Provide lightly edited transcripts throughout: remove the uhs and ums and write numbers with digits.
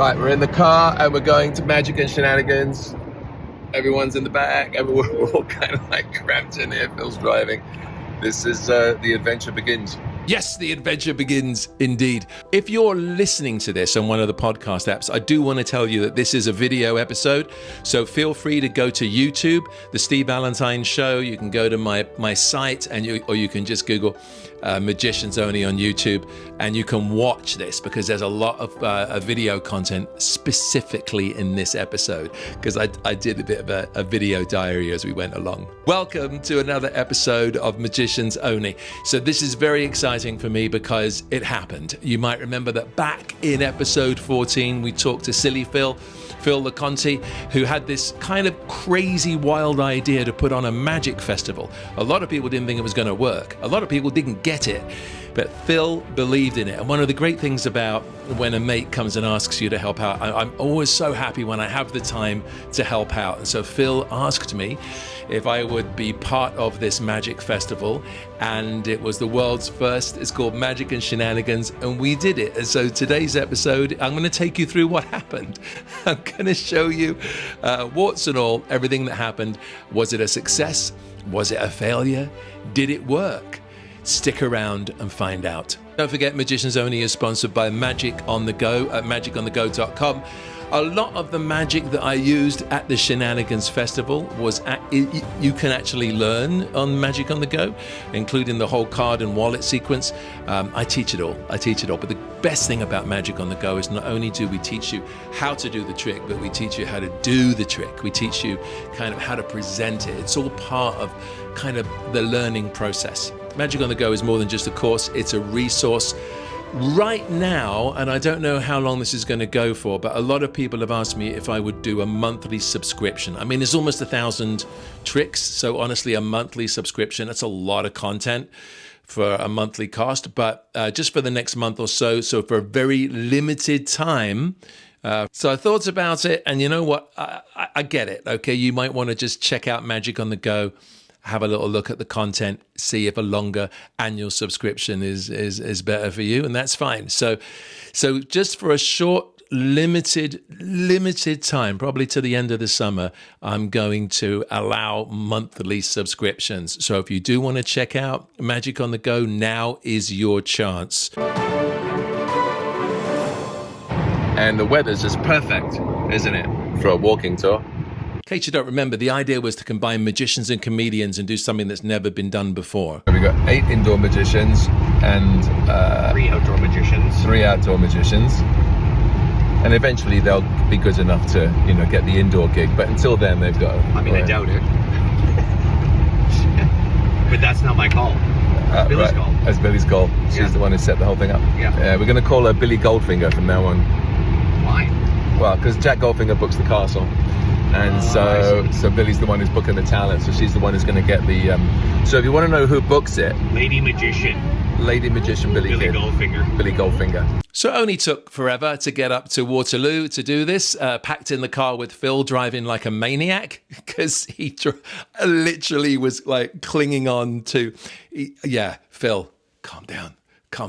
Right, we're in the car and we're going to Magic and Shenanigans. Everyone's in the back and we're all kind of like cramped in here. Phil's driving. This is The Adventure Begins. Yes, the adventure begins indeed. If you're listening to this on one of the podcast apps, I do want to tell you that this is a video episode. So feel free to go to YouTube, The Steve Valentine Show. You can go to my site or you can just Google Magicians Only on YouTube and you can watch this because there's a lot of video content specifically in this episode because I did a bit of a video diary as we went along. Welcome to another episode of Magicians Only. So this is very exciting for me because it happened. You might remember that back in episode 14, we talked to Silly Phil LeConte, who had this kind of crazy, wild idea to put on a magic festival. A lot of people didn't think it was going to work. A lot of people didn't get it. But Phil believed in it. And one of the great things about when a mate comes and asks you to help out, I'm always so happy when I have the time to help out. And so Phil asked me if I would be part of this magic festival. And it was the world's first. It's called Magic and Shenanigans. And we did it. And so today's episode, I'm going to take you through what happened. I'm going to show you warts and all, everything that happened. Was it a success? Was it a failure? Did it work? Stick around and find out. Don't forget, Magicians Only is sponsored by Magic on the Go at magiconthego.com. A lot of the magic that I used at the Shenanigans Festival you can actually learn on Magic on the Go, including the whole card and wallet sequence. I teach it all. But the best thing about Magic on the Go is not only do we teach you how to do the trick, but we teach you how to do the trick. We teach you kind of how to present it. It's all part of kind of the learning process. Magic on the Go is more than just a course. It's a resource. Right now, and I don't know how long this is going to go for, but a lot of people have asked me if I would do a monthly subscription. I mean, there's almost 1,000 tricks. So honestly, a monthly subscription, that's a lot of content for a monthly cost. But just for the next month or so for a very limited time. So I thought about it, and you know what? I get it. Okay, you might want to just check out Magic on the Go, have a little look at the content, see if a longer annual subscription is better for you, and that's fine. So just for a short, limited time, probably to the end of the summer, I'm going to allow monthly subscriptions. So if you do want to check out Magic on the Go, now is your chance. And the weather's just perfect, isn't it, for a walking tour? In case you don't remember, the idea was to combine magicians and comedians and do something that's never been done before. We've got 8 indoor magicians and 3 outdoor magicians. 3 outdoor magicians. And eventually they'll be good enough to, get the indoor gig. But until then, they've got... I doubt it. But that's not my call. Billy's call. That's Billy's call. She's the one who set the whole thing up. Yeah. We're going to call her Billy Goldfinger from now on. Why? Well, because Jack Goldfinger books the castle. And so Billy's the one who's booking the talent, so she's the one who's going to get the... So if you want to know who books it... Lady Magician Billy Goldfinger. Billy Goldfinger. So it only took forever to get up to Waterloo to do this, packed in the car with Phil driving like a maniac, because he literally was like clinging on to... Phil, calm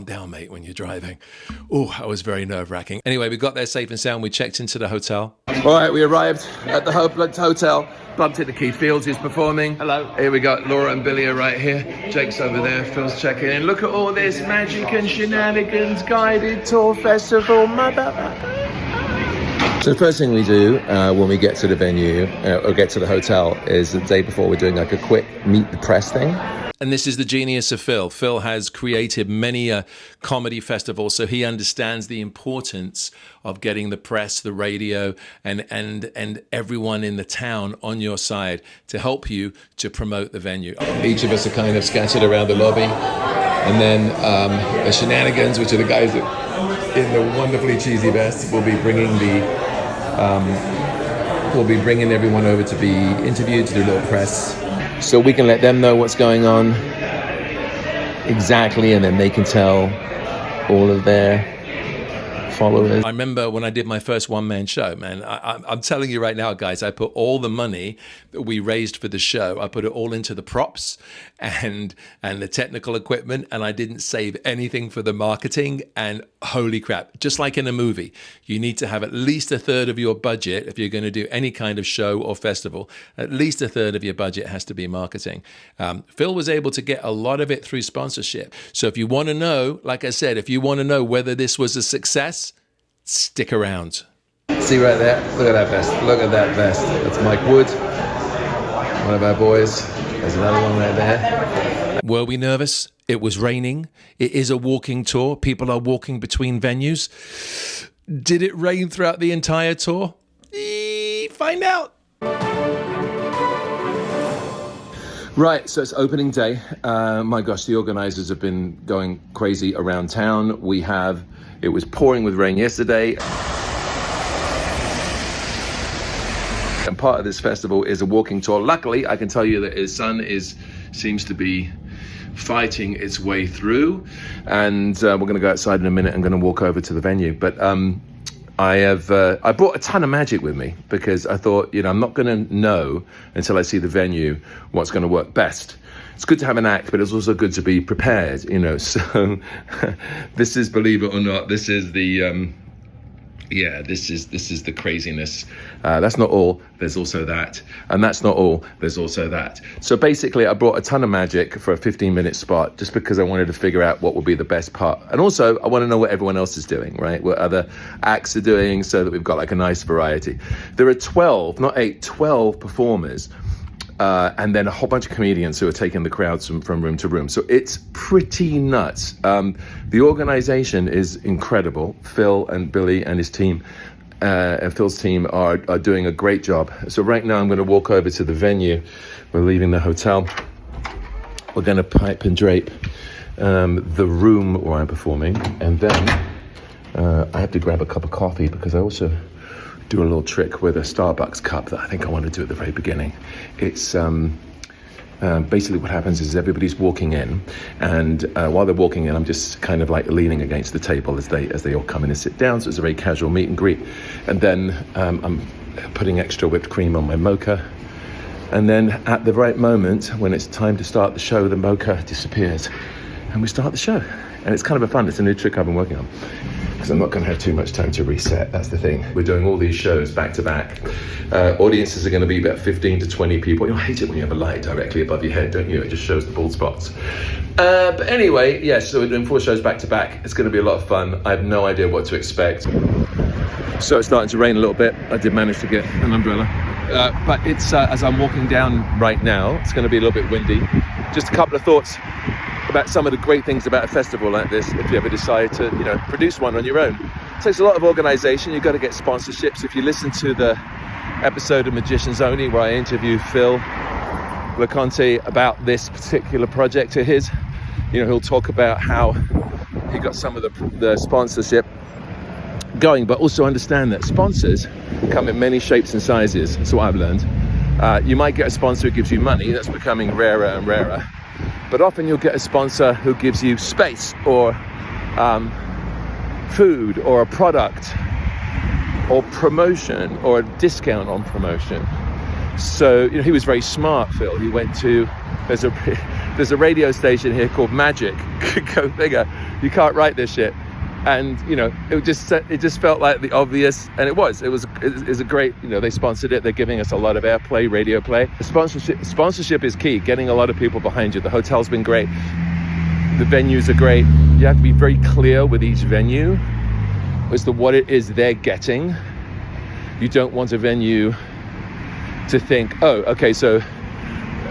down, mate, when you're driving. Oh, I was very nerve-wracking. Anyway, we got there safe and sound. We checked into the hotel. All right, we arrived at the hotel. Bumped into Keith Fields, who's performing. Hello. Here we got Laura and Billy are right here. Jake's over there. Phil's checking in. Look at all this Magic and Shenanigans guided tour festival. So the first thing we do when we get to the venue or get to the hotel is the day before we're doing like a quick meet the press thing. And this is the genius of Phil. Phil has created many comedy festivals, so he understands the importance of getting the press, the radio, and everyone in the town on your side to help you to promote the venue. Each of us are kind of scattered around the lobby. And then the Shenanigans, which are the guys that in the wonderfully cheesy vests, will be bringing everyone over to be interviewed, to do a little press. So we can let them know what's going on exactly, and then they can tell all of their followers. I remember when I did my first one-man show, man, I'm telling you right now, guys, I put all the money that we raised for the show, I put it all into the props, and the technical equipment, and I didn't save anything for the marketing. And holy crap, just like in a movie, you need to have at least a third of your budget if you're going to do any kind of show or festival. At least a third of your budget has to be marketing. Phil was able to get a lot of it through sponsorship. So if you want to know, like I said, if you want to know whether this was a success, stick around. See right there? Look at that vest. Look at that vest. That's Mike Wood, one of our boys. There's another one right there. Were we nervous? It was raining. It is a walking tour. People are walking between venues. Did it rain throughout the entire tour? Find out. Right, so it's opening day. My gosh, the organizers have been going crazy around town. It was pouring with rain yesterday. And part of this festival is a walking tour. Luckily, I can tell you that his son seems to be fighting its way through. And we're going to go outside in a minute. I'm going to walk over to the venue. But I brought a ton of magic with me because I thought, I'm not going to know until I see the venue what's going to work best. It's good to have an act, but it's also good to be prepared, So this is, believe it or not, this is the... this is the craziness. That's not all, there's also that. And that's not all, there's also that. So basically, I brought a ton of magic for a 15-minute spot just because I wanted to figure out what would be the best part. And also, I want to know what everyone else is doing, right? What other acts are doing so that we've got like a nice variety. There are 12, not 8, 12 performers. And then a whole bunch of comedians who are taking the crowds from room to room. So it's pretty nuts. The organization is incredible. Phil and Billy and his team, and Phil's team are doing a great job. So right now I'm going to walk over to the venue. We're leaving the hotel. We're going to pipe and drape the room where I'm performing. And then I have to grab a cup of coffee because I also do a little trick with a Starbucks cup that I think I want to do at the very beginning. It's basically what happens is everybody's walking in, and while they're walking in, I'm just kind of like leaning against the table as they all come in and sit down. So it's a very casual meet and greet. And then I'm putting extra whipped cream on my mocha. And then at the right moment, when it's time to start the show, the mocha disappears, and we start the show. And it's kind of fun. It's a new trick I've been working on, because I'm not going to have too much time to reset. That's the thing. We're doing all these shows back to back. Audiences are going to be about 15 to 20 people. You hate it when you have a light directly above your head, don't you? It just shows the bald spots. But anyway, yes, so we're doing 4 shows back to back. It's going to be a lot of fun. I have no idea what to expect. So it's starting to rain a little bit. I did manage to get an umbrella. But it's as I'm walking down right now, it's going to be a little bit windy. Just a couple of thoughts about some of the great things about a festival like this, if you ever decide to, produce one on your own. It takes a lot of organization. You've got to get sponsorships. If you listen to the episode of Magicians Only where I interview Phil LeConte about this particular project of his, he'll talk about how he got some of the sponsorship going, but also understand that sponsors come in many shapes and sizes. That's what I've learned. You might get a sponsor who gives you money. That's becoming rarer and rarer. But often you'll get a sponsor who gives you space or food or a product or promotion or a discount on promotion. So, he was very smart, Phil. He went to, there's a radio station here called Magic. Go figure. You can't write this shit. And, it just felt like the obvious, and it was a great, they sponsored it. They're giving us a lot of airplay, radio play. Sponsorship is key, getting a lot of people behind you. The hotel's been great. The venues are great. You have to be very clear with each venue as to what it is they're getting. You don't want a venue to think, oh, okay, so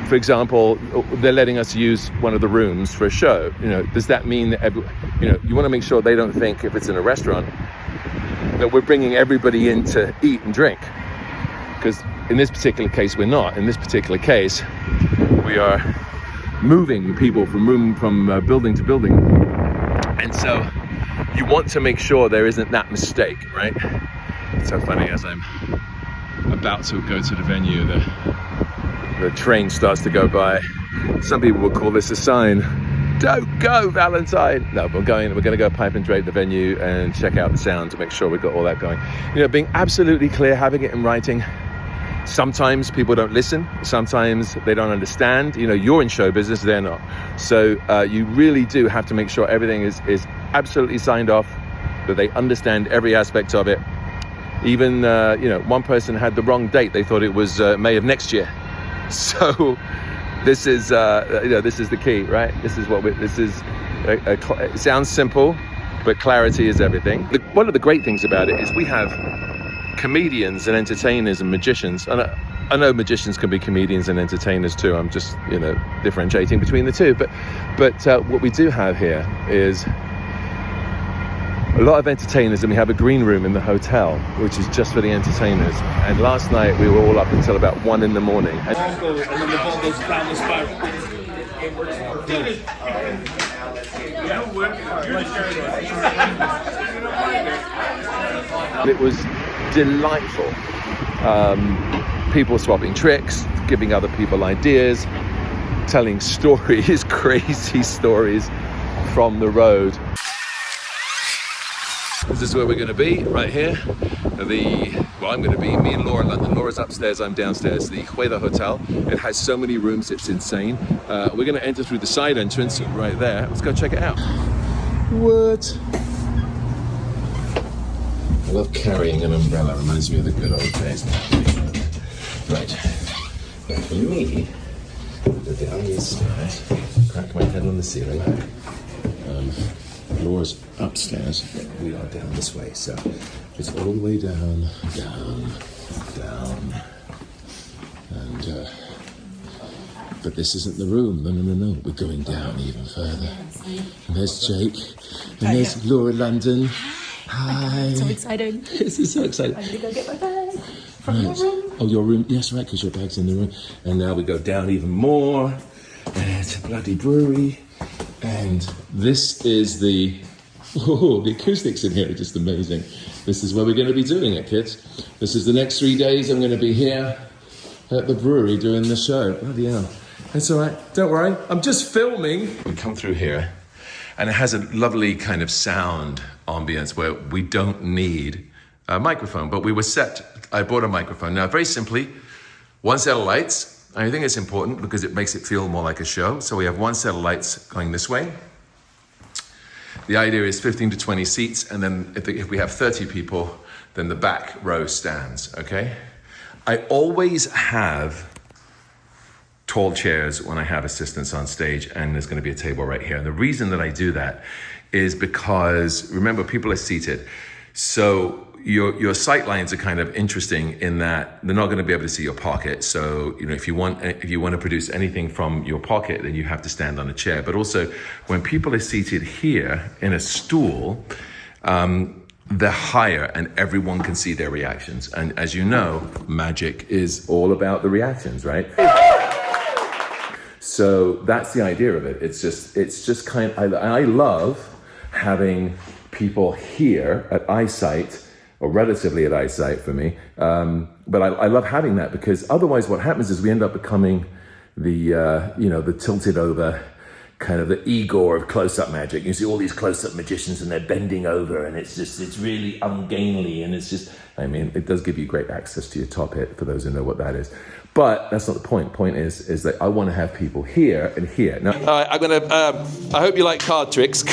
for example, they're letting us use one of the rooms for a show. Does that mean that you want to make sure they don't think, if it's in a restaurant, that we're bringing everybody in to eat and drink? Because in this particular case, we're not. In this particular case, we are moving people from building to building, and so you want to make sure there isn't that mistake, right? It's so funny, as I'm about to go to the venue, the train starts to go by. Some people would call this a sign. Don't go, Valentine. No, we're going to go pipe and drape the venue and check out the sound to make sure we've got all that going. Being absolutely clear, having it in writing. Sometimes people don't listen. Sometimes they don't understand. You know, you're in show business, they're not. So you really do have to make sure everything is absolutely signed off, that they understand every aspect of it. Even, you know, one person had the wrong date. They thought it was May of next year. So this is, you know, this is the key, right? This is what it sounds simple, but clarity is everything. One of the great things about it is we have comedians and entertainers and magicians. And I know magicians can be comedians and entertainers too. I'm just, you know, differentiating between the two. But what we do have here is a lot of entertainers, and we have a green room in the hotel, which is just for the entertainers. And last night we were all up until about 1 a.m. And then the ball goes down the spiral. It was delightful. People swapping tricks, giving other people ideas, telling stories, crazy stories from the road. This is where we're going to be, right here. I'm going to be, me and Laura London. Laura's upstairs, I'm downstairs, the Juega Hotel. It has so many rooms, it's insane. We're going to enter through the side entrance right there. Let's go check it out. What? I love carrying an umbrella, reminds me of the good old days. Right, for me, go down these stairs, crack my head on the ceiling. Laura's upstairs, we are down this way, so it's all the way down, and but this isn't the room, no, we're going down even further. And there's Jake, and there's Laura London. Hi. So exciting. This is so exciting. I'm gonna go get my bag from your room. Oh, your room, yes, right, because your bag's in the room. And now we go down even more, and it's a bloody brewery. And this is the acoustics in here are just amazing. This is where we're going to be doing it, kids. This is the next 3 days. I'm going to be here at the brewery doing the show. Bloody hell. It's all right. Don't worry. I'm just filming. We come through here, and it has a lovely kind of sound ambience where we don't need a microphone, but I bought a microphone. Now, very simply, one set of lights. I think it's important because it makes it feel more like a show. So we have one set of lights going this way. The idea is 15 to 20 seats, and then if we have 30 people, then the back row stands, okay? I always have tall chairs when I have assistants on stage, and there's gonna be a table right here. And the reason that I do that is because, remember, people are seated. So your sight lines are kind of interesting in that they're not going to be able to see your pocket. So, you know, if you want to produce anything from your pocket, then you have to stand on a chair. But also, when people are seated here in a stool, they're higher and everyone can see their reactions. And as you know, magic is all about the reactions, right? So that's the idea of it. It's just kind of, I love having people here at eyesight, or relatively at eyesight for me. But I love having that, because otherwise what happens is we end up becoming the tilted over kind of the Igor of close-up magic. You see all these close-up magicians and they're bending over, and it's really ungainly, and it does give you great access to your top hit for those who know what that is. But that's not the point. Point is that I want to have people here and here. Now, I hope you like card tricks.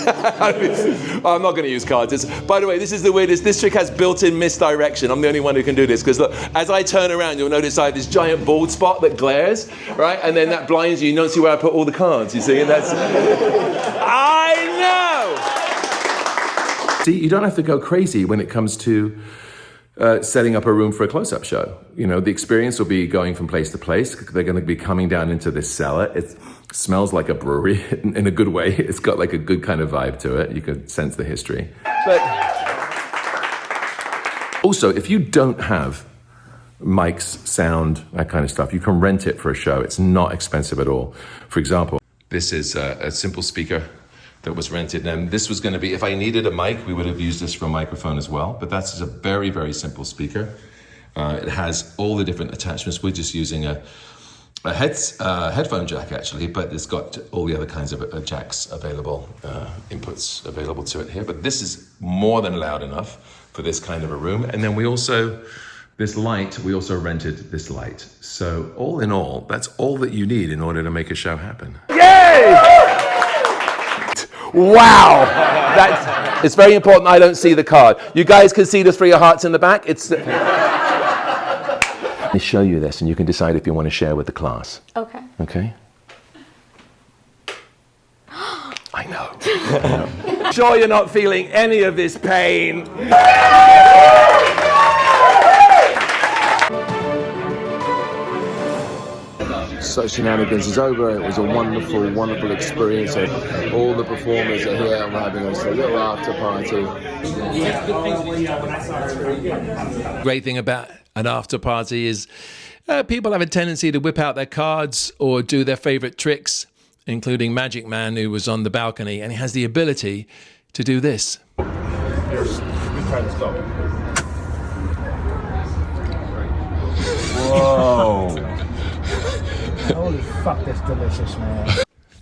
I'm not going to use cards. By the way, this is the weirdest. This trick has built-in misdirection. I'm the only one who can do this, because look, as I turn around, you'll notice I have this giant bald spot that glares, right? And then that blinds you. You don't see where I put all the cards, you see? And that's... I know! See, you don't have to go crazy when it comes to setting up a room for a close-up show. You know, the experience will be going from place to place. They're going to be coming down into this cellar. It smells like a brewery in a good way. It's got like a good kind of vibe to it. You can sense the history. But also, if you don't have mics, sound, that kind of stuff, you can rent it for a show. It's not expensive at all. For example, this is a simple speaker that was rented. And this was going to be, if I needed a mic, we would have used this for a microphone as well. But that's just a very, very simple speaker. It has all the different attachments. We're just using a headphone jack, actually, but it's got all the other kinds of jacks available, inputs available to it here. But this is more than loud enough for this kind of a room. And then we also This light, we also rented this light. So all in all, that's all that you need in order to make a show happen. Yay! Wow! It's very important I don't see the card. You guys can see the 3 of hearts in the back. Let me show you this and you can decide if you want to share with the class. Okay. Okay? I know. Sure you're not feeling any of this pain. So Shenanigans is over. It was a wonderful, wonderful experience. All the performers are here and we're having a little after party. Great thing about an after party is people have a tendency to whip out their cards or do their favorite tricks, including Magic Man, who was on the balcony, and he has the ability to do this. Whoa. Holy fuck, that's delicious, man.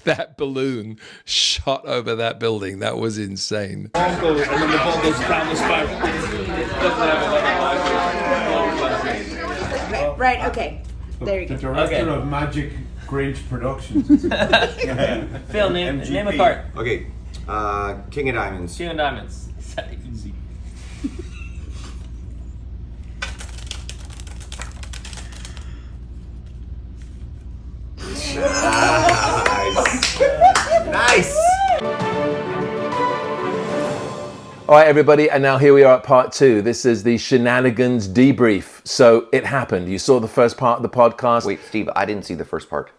That balloon shot over that building. That was insane. And then the ball goes down the spiral. Right, okay. There you go. The director of Magic Grinch Productions. Phil, name a card. Okay, King of Diamonds. King of Diamonds. Easy. Nice. All right, everybody, and now here we are at part 2. This is the Shenanigans Debrief. So it happened. You saw the first part of the podcast. Wait, Steve, I didn't see the first part.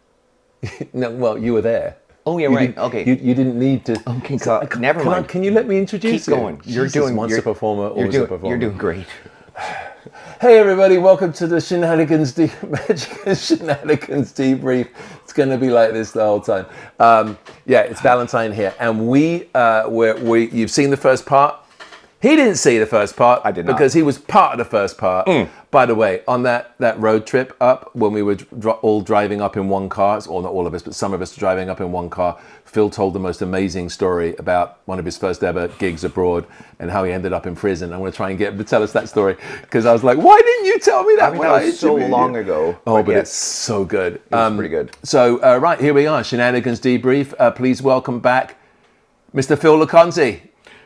No, well, you were there. Oh, yeah, right. Okay. You didn't need to. Okay, so never mind. Can you let me introduce Keep you? going. Once a performer, always a performer. You're doing great. Hey, everybody, welcome to the Magic and Shenanigans Debrief. It's going to be like this the whole time. It's Valentine here, and you've seen the first part. He didn't see the first part. I did not. Because he was part of the first part. By the way, on that road trip up, when we were all driving up in one car, or not all of us, but some of us driving up in one car, Phil told the most amazing story about one of his first ever gigs abroad and how he ended up in prison. I'm going to try and get him to tell us that story because I was like, why didn't you tell me that? I mean, that was so long ago. Oh, but it's so good. It was pretty good. So, right, here we are, Shenanigans Debrief. Please welcome back Mr. Phil LeConte.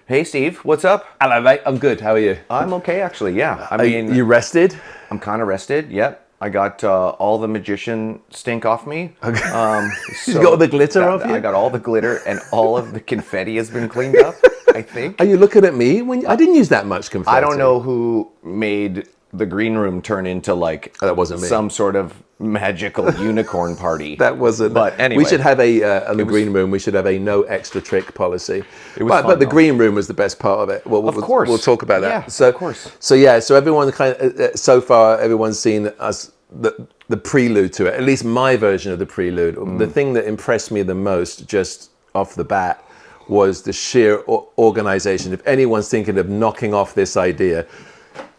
Hey, Steve, what's up? Hello, mate. I'm good. How are you? I'm okay, actually, yeah. I mean, you rested? I'm kind of rested, yep. I got all the magician stink off me. You got all the glitter off you? I got all the glitter and all of the confetti has been cleaned up, I think. Are you looking at me? I didn't use that much confetti. I don't know who made the green room turn into like that wasn't me. Some sort of magical unicorn party. That wasn't. But anyway, we should have in the green room. We should have a no extra trick policy. It was fun, but the green room was the best part of it. Well, of course, we'll talk about that. Yeah, so, of course. So everyone kind of so far everyone's seen us the prelude to it. At least my version of the prelude. The thing that impressed me the most, just off the bat, was the sheer organization. If anyone's thinking of knocking off this idea,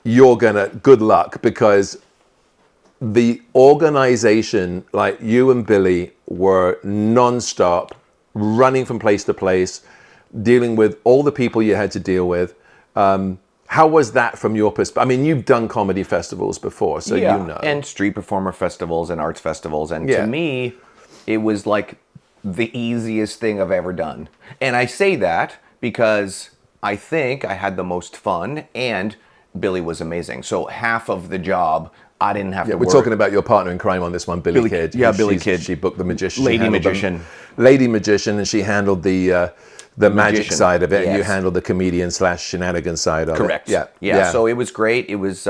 good luck, because the organization, like you and Billy, were non-stop, running from place to place, dealing with all the people you had to deal with. How was that from your perspective? I mean, you've done comedy festivals before, so you know. And street performer festivals and arts festivals. And to me, it was like the easiest thing I've ever done. And I say that because I think I had the most fun and Billy was amazing. So half of the job, I didn't have to work. We're talking about your partner in crime on this one, Billy Kidd. Yeah, Billy Kidd. She booked the magician. Lady magician, and she handled the magic side of it, and you handled the comedian / shenanigan side of it. Correct. Yeah. So it was great. It was,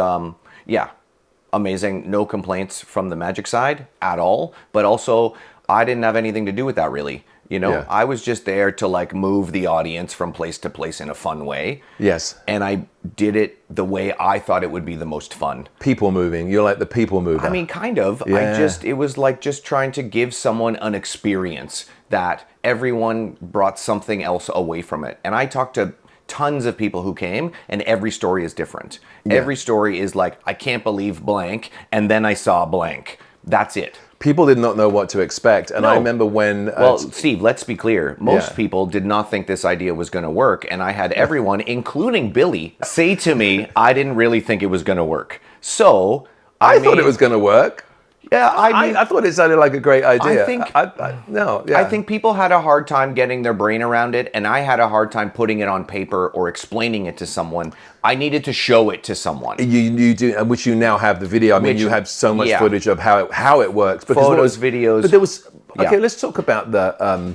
amazing. No complaints from the magic side at all. But also, I didn't have anything to do with that, really. You know, I was just there to like move the audience from place to place in a fun way. Yes. And I did it the way I thought it would be the most fun. People moving. You're like the people mover. I mean, kind of. Yeah. It was like just trying to give someone an experience that everyone brought something else away from it. And I talked to tons of people who came, and every story is different. Yeah. Every story is like, I can't believe blank, and then I saw blank. That's it. People did not know what to expect. And I remember when... well, Steve, let's be clear. Most people did not think this idea was going to work. And I had everyone, including Billy, say to me, I didn't really think it was going to work. So I thought mean, it was going to work. Yeah, I thought it sounded like a great idea. I think I think people had a hard time getting their brain around it, and I had a hard time putting it on paper or explaining it to someone. I needed to show it to someone. You do, and which you now have the video. I mean, you have so much footage of how it works. Because Photos, videos. But there was okay. Let's talk about the.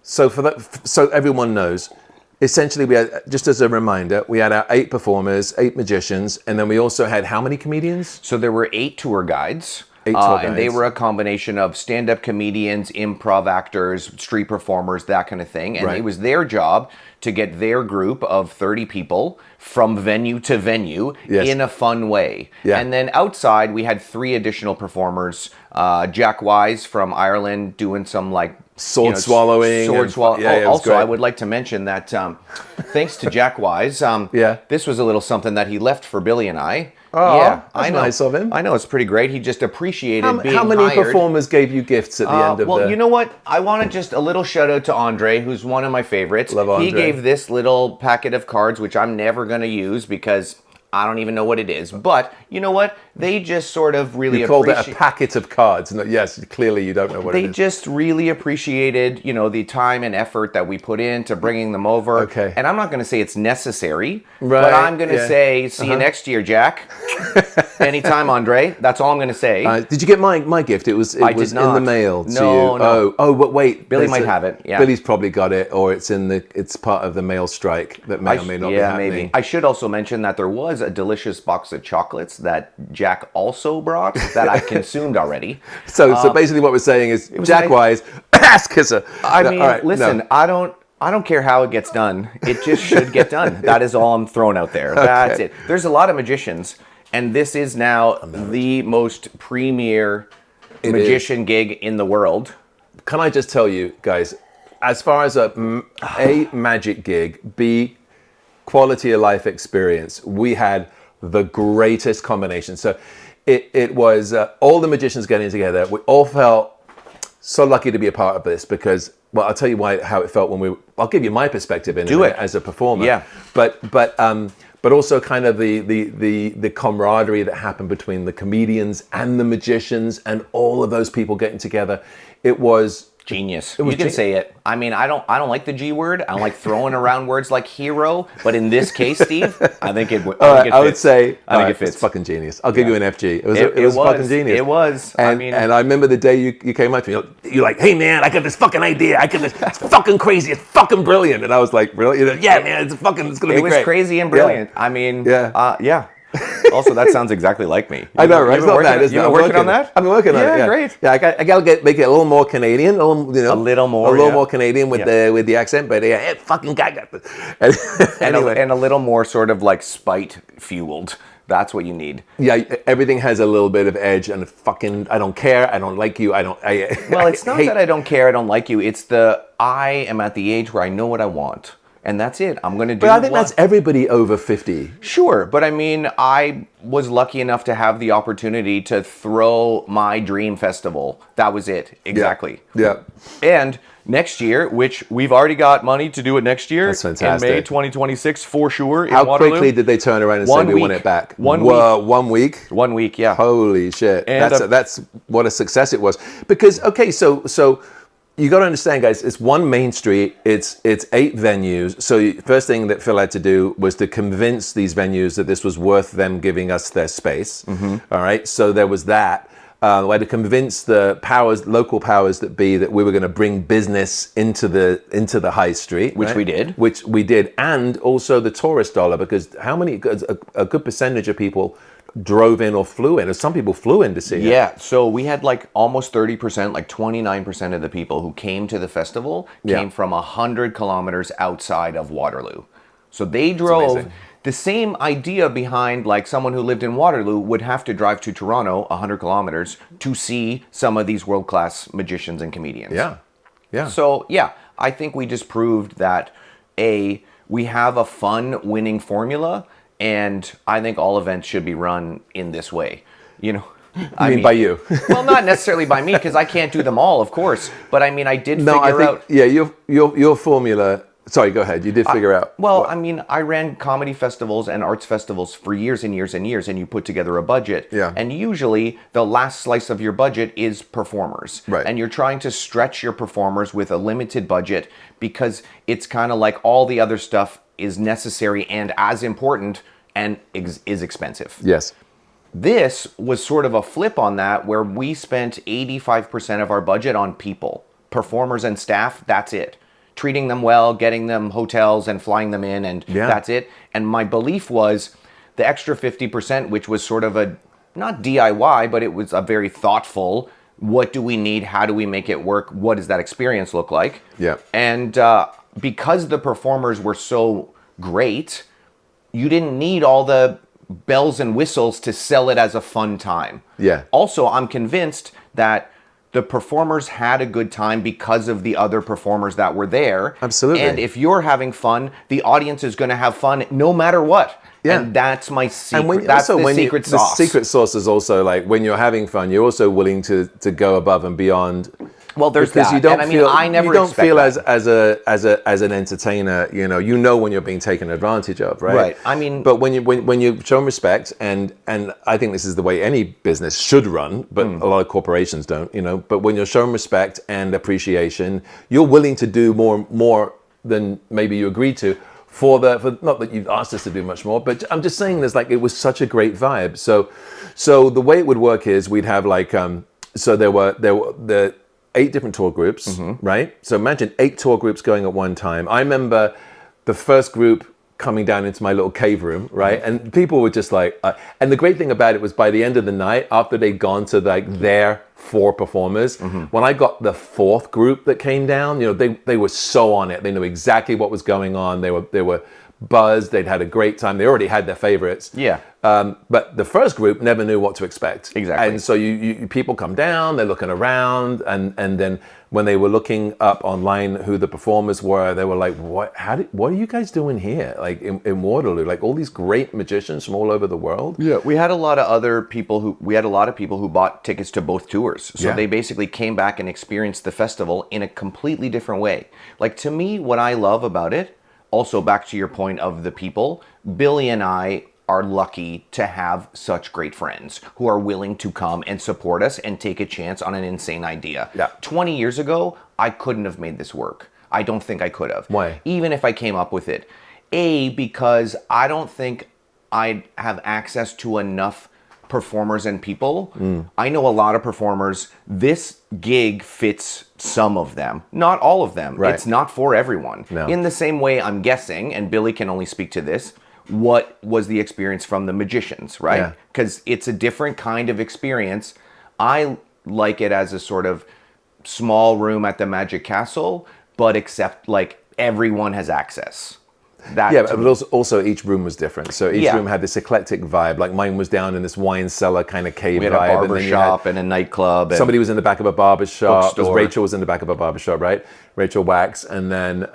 So everyone knows. Essentially, we had, just as a reminder, we had our 8 performers, 8 magicians, and then we also had how many comedians? So there were 8 tour guides. 8 tour guides. And they were a combination of stand-up comedians, improv actors, street performers, that kind of thing. And it was their job to get their group of 30 people from venue to venue in a fun way. Yeah. And then outside, we had 3 additional performers. Jack Wise from Ireland doing some like sword swallowing. Also, I would like to mention that thanks to Jack Wise, this was a little something that he left for Billy and I. Oh, yeah, that's nice of him. I know, it's pretty great. He just appreciated being How many hired. performers gave you gifts at the end of Well, you know what? I want to just a little shout out to Andre, who's one of my favorites. Love Andre. He gave this little packet of cards, which I'm never going to use because I don't even know what it is. But you know what? They just sort of really You called it a packet of cards. No, yes, clearly you don't know what it is. They just really appreciated, the time and effort that we put into bringing them over. Okay. And I'm not going to say it's necessary, Right, but I'm going to yeah. say, see you next year, Jack. Anytime, Andre. That's all I'm going to say. Did you get my gift? It was did in the not. mail to No, you. no. Oh, but wait. Billy there's might have it, yeah. Billy's probably got it, or it's part of the mail strike that may or may not be happening. Maybe. I should also mention that there was a delicious box of chocolates that Jack also brought that I consumed already. So basically what we're saying is Jack nice. Wise, ass kisser. I mean, all right, listen, no. I don't care how it gets done. It just should get done. That is all I'm throwing out there. That's it. There's a lot of magicians, and this is now the most premier magician gig in the world. Can I just tell you guys, as far as a magic gig, B, quality of life experience, we had the greatest combination. So it was all the magicians getting together. We all felt so lucky to be a part of this because, well, I'll tell you how it felt I'll give you my perspective in it as a performer. Yeah. But also kind of the camaraderie that happened between the comedians and the magicians and all of those people getting together. It was genius. You can say it. I mean, I don't like the G word. I don't like throwing around words like hero. But in this case, Steve, I think it. I would say I think it fits. It's fucking genius. I'll give you an FG. It was fucking genius. It was. And I remember the day you came up to me. You're like, hey man, I got this fucking idea. It's fucking crazy. It's fucking brilliant. And I was like, really? You're like, yeah, man. It's gonna be great. It was crazy and brilliant. Yeah. I mean, yeah. Also, that sounds exactly like me. I know, right? It's not bad, isn't it? You've been working on that? I've been working on it. Yeah, great. Yeah, I got to make it a little more Canadian, a little more Canadian with the accent. But yeah, fucking guy got this. Anyway. And a little more sort of like spite fueled. That's what you need. Yeah, everything has a little bit of edge and fucking. I don't care. I don't like you. Well, it's not that I don't care. I don't like you. It's I am at the age where I know what I want. And that's it. I'm going to do. But I think that's everybody over 50. Sure, but I mean, I was lucky enough to have the opportunity to throw my dream festival. That was it. Exactly. Yeah. And next year, which we've already got money to do it next year. That's fantastic. In May 2026 for sure. How quickly did they turn around and say we want it back? 1 week. 1 week? 1 week, yeah. Holy shit. And that's what a success it was. Because, okay, so you got to understand, guys, it's one main street, it's 8 venues. So first thing that Phil had to do was to convince these venues that this was worth them giving us their space. Mm-hmm. All right, so there was that. We had to convince the local powers that be, that we were going to bring business into the high street, which right? we did, and also the tourist dollar, because a good percentage of people drove in or flew in, or some people flew in to see it. Yeah, so we had like almost 30%, like 29% of the people who came to the festival came from 100 kilometers outside of Waterloo. So they drove. The same idea behind like someone who lived in Waterloo would have to drive to Toronto 100 kilometers to see some of these world-class magicians and comedians. Yeah. So yeah, I think we just proved that we have a fun winning formula. And I think all events should be run in this way, I mean by you? Well, not necessarily by me, because I can't do them all, of course. But I mean, I did figure out. Yeah, your formula Sorry, go ahead. You did figure out. Well, I mean, I ran comedy festivals and arts festivals for years and years and years, and you put together a budget. Yeah. And usually the last slice of your budget is performers. Right. And you're trying to stretch your performers with a limited budget because it's kind of like all the other stuff is necessary and as important and is expensive. Yes. This was sort of a flip on that where we spent 85% of our budget on people, performers and staff, that's it. Treating them well, getting them hotels and flying them in, and that's it. And my belief was the extra 50%, which was sort of a, not DIY, but it was a very thoughtful, what do we need? How do we make it work? What does that experience look like? Yeah. And because the performers were so great, you didn't need all the bells and whistles to sell it as a fun time. Yeah. Also, I'm convinced that the performers had a good time because of the other performers that were there. Absolutely. And if you're having fun, the audience is going to have fun no matter what. Yeah. And that's my secret. And That's the secret sauce. The secret sauce is also like when you're having fun, you're also willing to go above and beyond. Well, there's because that. you don't And I mean, feel I never you don't expect feel that. as an entertainer. You know when you're being taken advantage of, right? Right. I mean, but when you show respect, and I think this is the way any business should run, but a lot of corporations don't. But when you're showing respect and appreciation, you're willing to do more than maybe you agreed to. For not that you've asked us to do much more, but I'm just saying it was such a great vibe. So the way it would work is we'd have so there were the 8 different tour groups, right? So imagine 8 tour groups going at one time. I remember the first group coming down into my little cave room, right? And people were just like, and the great thing about it was by the end of the night, after they'd gone to their 4 performers, when I got the 4th group that came down, they were so on it. They knew exactly what was going on. They were buzzed. They'd had a great time. They already had their favorites. Yeah. But the first group never knew what to expect. Exactly. And so you people come down, they're looking around, and then when they were looking up online who the performers were, they were like, what are you guys doing here? Like in Waterloo, like all these great magicians from all over the world. Yeah, we had a lot of people who bought tickets to both tours. So they basically came back and experienced the festival in a completely different way. Like, to me, what I love about it, also back to your point of the people, Billy and I are lucky to have such great friends who are willing to come and support us and take a chance on an insane idea. Yeah. 20 years ago, I couldn't have made this work. I don't think I could have. Why? Even if I came up with it. Because I don't think I'd have access to enough performers and people. I know a lot of performers. This gig fits some of them, not all of them. Right. It's not for everyone. No. In the same way, I'm guessing, and Billy can only speak to this, what was the experience from the magicians, right? Because it's a different kind of experience. I like it as a sort of small room at the Magic Castle, but except everyone has access. But also each room was different. So each Yeah. room had this eclectic vibe. Like mine was down in this wine cellar kind of cave We had vibe. a barber then you shop had and a nightclub. And somebody was in the back of a barber shop. Bookstore. Rachel was in the back of a barber shop, right? Rachel Wax. And then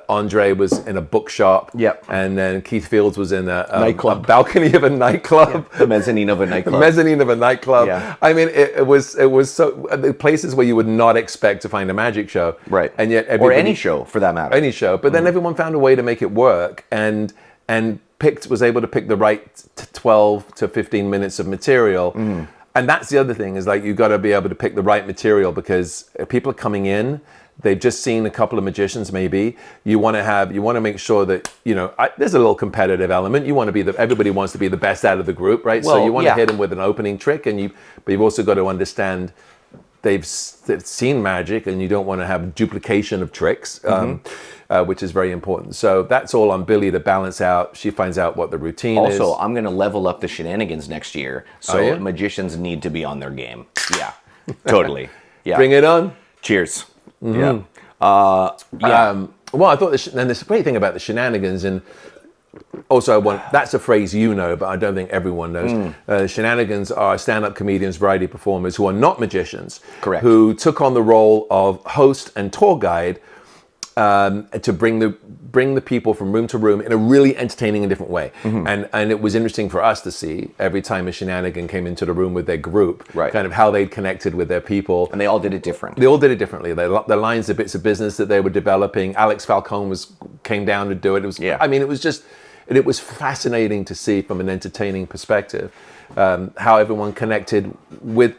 Andre was in a bookshop. Yep. And then Keith Fields was in a Nightclub. balcony of a nightclub. the mezzanine of a nightclub. Mezzanine of a nightclub. Yeah. I mean, it was so the places where you would not expect to find a magic show, Right. And yet or any show for that matter. any show. But then everyone found a way to make it work, and was able to pick the right 12 to 15 minutes of material. And that's the other thing is you got to be able to pick the right material because people are coming in. They've just seen a couple of magicians, maybe. You want to make sure that, there's a little competitive element. You want to be everybody wants to be the best out of the group, right? So Well, you want to yeah. hit them with an opening trick, but you've also got to understand they've seen magic and you don't want to have duplication of tricks, which is very important. So that's all on Billy to balance out. She finds out what the routine is. Also, I'm going to level up the shenanigans next year. So yeah? magicians need to be on their game. Yeah, totally. Yeah. Bring it on. Cheers. Mm-hmm. Yeah. Well, I thought, and there's a great thing about the shenanigans, and also that's a phrase but I don't think everyone knows. Shenanigans are stand-up comedians, variety performers who are not magicians. Correct. Who took on the role of host and tour guide to bring bring the people from room to room in a really entertaining and different way. And it was interesting for us to see every time a shenanigan came into the room with their group, kind of how they'd connected with their people. And they all did it different. They all did it differently. Their lines, the bits of business that they were developing. Alex Falcone came down to do it. It was, I mean, it was fascinating to see from an entertaining perspective how everyone connected with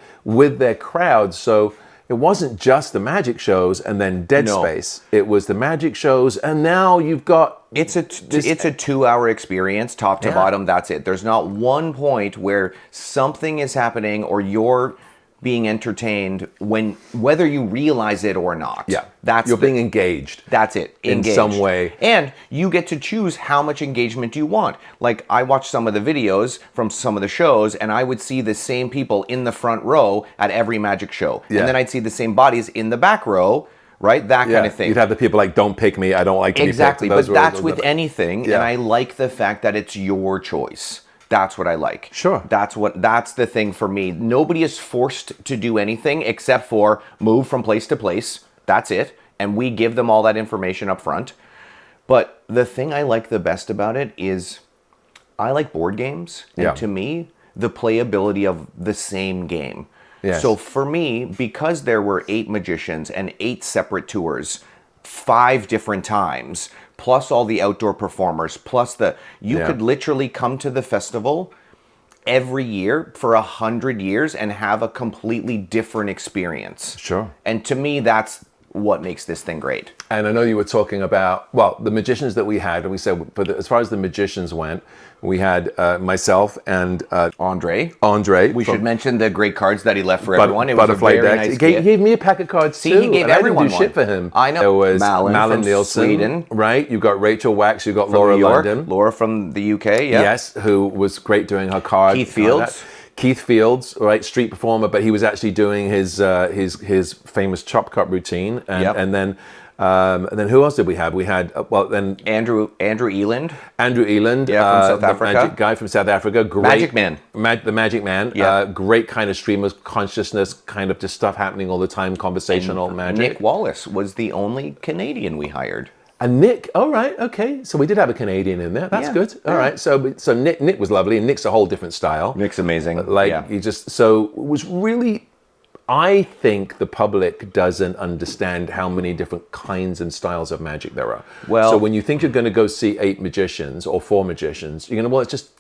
their crowds. So it wasn't just the magic shows and then Dead Space. It was the magic shows, and now you've got it's a 2-hour experience, top to bottom. That's it. There's not one point where something is happening or you're being entertained whether you realize it or not. Yeah, you're being engaged. That's it. Engaged. In some way. And you get to choose how much engagement you want. Like, I watched some of the videos from some of the shows, and I would see the same people in the front row at every magic show. Yeah. And then I'd see the same bodies in the back row, right? That kind of thing. You'd have the people like, don't pick me, I don't like to be picked. Exactly, but that's with anything, and I like the fact that it's your choice. That's what I like. Sure. That's the thing for me. Nobody is forced to do anything except for move from place to place. That's it. And we give them all that information up front. But the thing I like the best about it is I like board games. And to me, the playability of the same game. Yes. So for me, because there were 8 magicians and 8 separate tours, 5 different times, plus all the outdoor performers, plus you could literally come to the festival every year for 100 years and have a completely different experience. Sure. And to me, that's what makes this thing great. And I know you were talking about, well, the magicians that we had, and we said, as far as the magicians went, we had myself and Andre. We should mention the great cards that he left for everyone. It was Butterfly a very deck. nice He gift. gave me a pack of cards too. He gave everyone I didn't do shit for him. I know. There was Malin from Nielsen, Sweden. right? You've got Rachel Wax. You've got From Laura New York. London. Laura from the UK. Yeah. Yes, who was great doing her cards. Keith Fields. Right, street performer, but he was actually doing his famous chop cut routine, and then who else did we have? We had Andrew Eland. Andrew Eland, from South Africa. the magic guy from South Africa. Great, Magic Man. The Magic Man. Yeah. Great kind of stream of consciousness, kind of just stuff happening all the time, conversational magic. Nick Wallace was the only Canadian we hired. And Nick, all right, okay. So we did have a Canadian in there. That's good. All right. So Nick was lovely, and Nick's a whole different style. Nick's amazing. So it was really, I think the public doesn't understand how many different kinds and styles of magic there are. Well, so when you think you're going to go see 8 magicians or 4 magicians, you're going to, well, it's just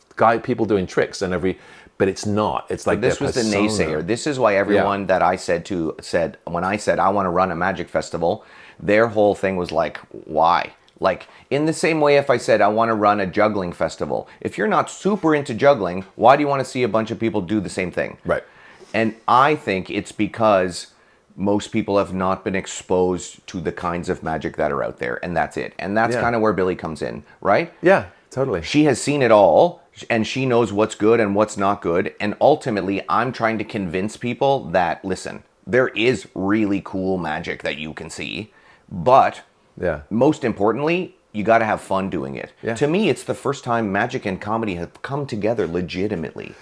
people doing tricks but it's not. It's like this was the naysayer. This is why everyone that I said when I said I want to run a magic festival, their whole thing was like, why? Like, in the same way, if I said I want to run a juggling festival, if you're not super into juggling, why do you want to see a bunch of people do the same thing? Right. And I think it's because most people have not been exposed to the kinds of magic that are out there, and that's it. And that's kind of where Billy comes in, right? Yeah, totally. She has seen it all, and she knows what's good and what's not good. And ultimately, I'm trying to convince people that, listen, there is really cool magic that you can see, but most importantly, you got to have fun doing it. Yeah. To me, it's the first time magic and comedy have come together legitimately.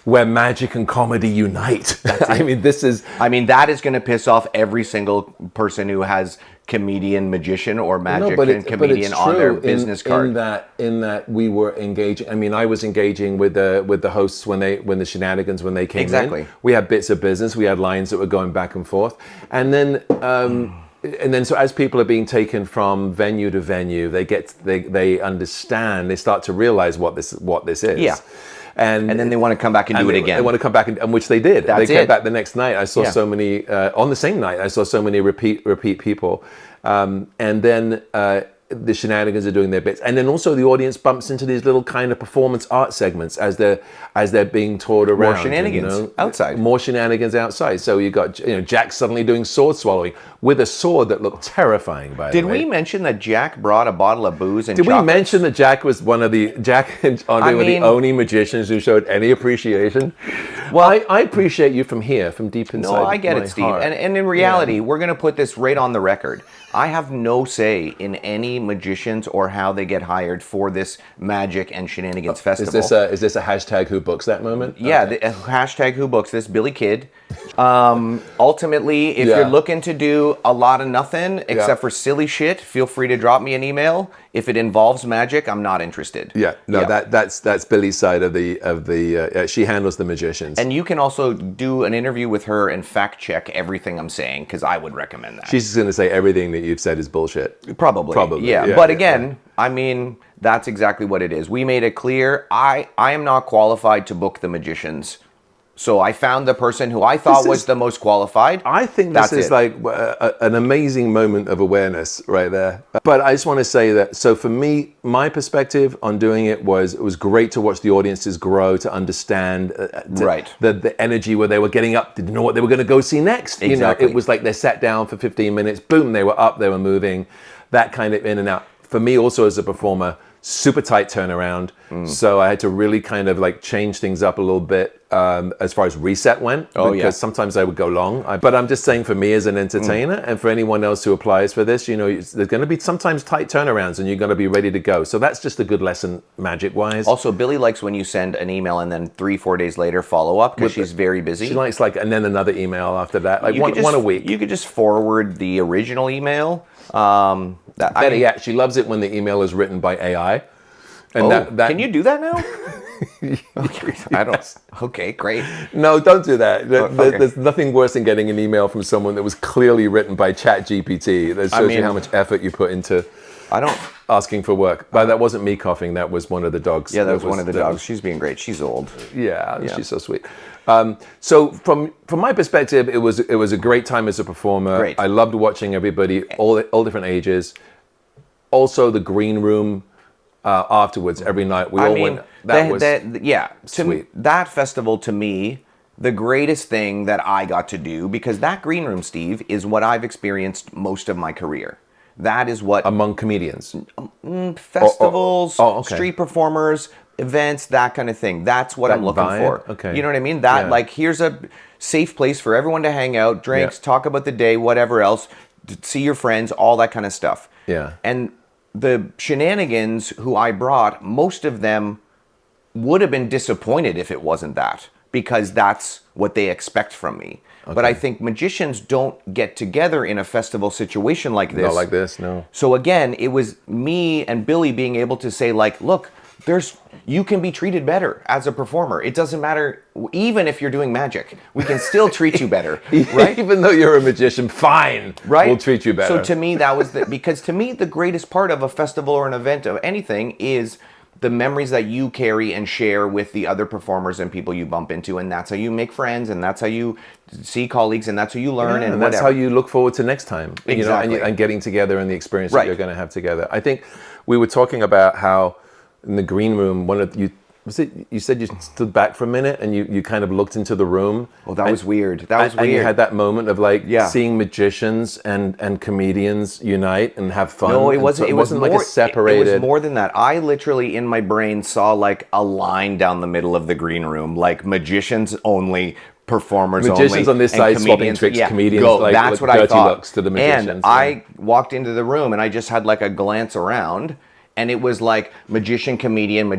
Where magic and comedy unite. I mean, that is going to piss off every single person who has comedian, magician, or magic and comedian on their business card. In that we were engaging. I mean, I was engaging with the hosts when the shenanigans when they came in. We had bits of business. We had lines that were going back and forth, and then so as people are being taken from venue to venue, they understand. They start to realize what this is. Yeah. And then they want to come back and do it again. They want to come back, and which they did. They came back the next night. I saw so many, on the same night, I saw so many repeat people. And then the shenanigans are doing their bits. And then also the audience bumps into these little kind of performance art segments as they're being toured around. More shenanigans outside. More shenanigans outside. So you got Jack suddenly doing sword swallowing with a sword that looked terrifying, by the way. Did we mention that Jack brought a bottle of booze and Did chocolates? we mention that Jack and Andre were the only magicians who showed any appreciation? Well, I appreciate you from deep inside. No, I get it, Steve. Heart. And in reality, we're going to put this right on the record. I have no say in any magicians or how they get hired for this Magic and Shenanigans Festival. Is this a hashtag who books that moment? Yeah, Okay. hashtag who books this, Billy Kidd. Ultimately, if Yeah. you're looking to do a lot of nothing except for silly shit, feel free to drop me an email. If it involves magic, I'm not interested. Yeah, no, that's Billy's side of the she handles the magicians. And you can also do an interview with her and fact check everything I'm saying, because I would recommend that. She's just going to say everything that you've said is bullshit. Probably. Yeah. yeah, But yeah, again, I mean, that's exactly what it is. We made it clear. I am not qualified to book the magicians. So I found the person who I thought was the most qualified. I think That's this is it. like an amazing moment of awareness right there. But I just want to say that, so for me, my perspective on doing it was great to watch the audiences grow, to understand Right. the energy where they were getting up, didn't know what they were going to go see next. Exactly. You know, it was like they sat down for 15 minutes, boom, they were up, they were moving, that kind of in and out. For me also as a performer, super tight turnaround. So I had to really kind of like change things up a little bit as far as reset went. Oh, because yeah. sometimes I would go long. But I'm just saying for me as an entertainer and for anyone else who applies for this, you know, there's going to be sometimes tight turnarounds and you're going to be ready to go. So that's just a good lesson magic-wise. Also, Billy likes when you send an email and then 3-4 days later follow up, because she's very busy. She likes like, and then another email after that, like You could one just- a week. You could just forward the original email. Better yet, she loves it when the email is written by AI. And Can you do that now? Okay, I don't. Okay, great. No, don't do that. okay. There's nothing worse than getting an email from someone that was clearly written by ChatGPT. That shows you mean- how much effort you put into I don't. asking for work. But that wasn't me coughing. That was one of the dogs. Yeah, that was one of the that dogs. was- She's being great. She's old. yeah, she's so sweet. So from my perspective, it was a great time as a performer. Great. I loved watching everybody, all different ages. Also, the green room afterwards every night. We all went. That was sweet. That festival, to me, the greatest thing that I got to do, because that green room, Steve, is what I've experienced most of my career. That is what among comedians. festivals, okay. street performers, events, that kind of thing. That's what I'm looking vibe? for. Okay. You know what I mean? That Yeah. like, here's a safe place for everyone to hang out, drinks, talk about the day, whatever else, see your friends, all that kind of stuff. Yeah. And the Shenanigans who I brought, most of them would have been disappointed if it wasn't that, because that's what they expect from me. But I think magicians don't get together in a festival situation like this. Not like this, no. So again, it was me and Billy being able to say, like, look, you can be treated better as a performer. It doesn't matter, even if you're doing magic, we can still treat you better, right? Even though you're a magician, fine, Right? we'll treat you better. So to me, that was because to me, the greatest part of a festival or an event of anything is the memories that you carry and share with the other performers and people you bump into, and that's how you make friends, and that's how you see colleagues, and that's how you learn, and and that's whatever. how you look forward to next time. You know, Exactly. and getting together and the experience Right. that you're going to have together. I think we were talking about how in the green room, you said you stood back for a minute and you kind of looked into the room. Oh, that was weird. That was And you weird. had that moment of like Yeah. seeing magicians and comedians unite and have fun. No, it And wasn't. so It wasn't like more, a separated. It was more than that. I literally, in my brain, saw like a line down the middle of the green room, like magicians only, performers Magicians only, on this and side swapping comedians- tricks, yeah, comedians go. like That's what I dirty thought. looks to the magicians, And yeah. I walked into the room and I just had like a glance around. And it was like magician, comedian,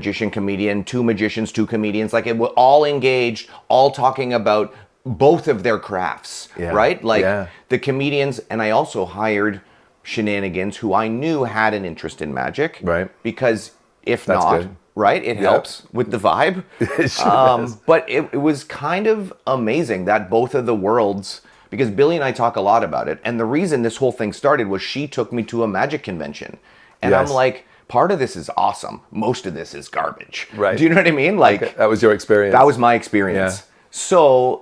2 magicians, 2 comedians. Like it was all engaged, all talking about both of their crafts, Yeah. right? Like Yeah. the comedians, and I also hired Shenanigans, who I knew had an interest in magic. Right. Because if That's not, good. right, it helps with the vibe. It sure does. But it was kind of amazing that both of the worlds, because Billy and I talk a lot about it, and the reason this whole thing started was she took me to a magic convention. And Yes. I'm like, part of this is awesome. Most of this is garbage. Right. Do you know what I mean? Like, That was your experience. that was my experience. Yeah. So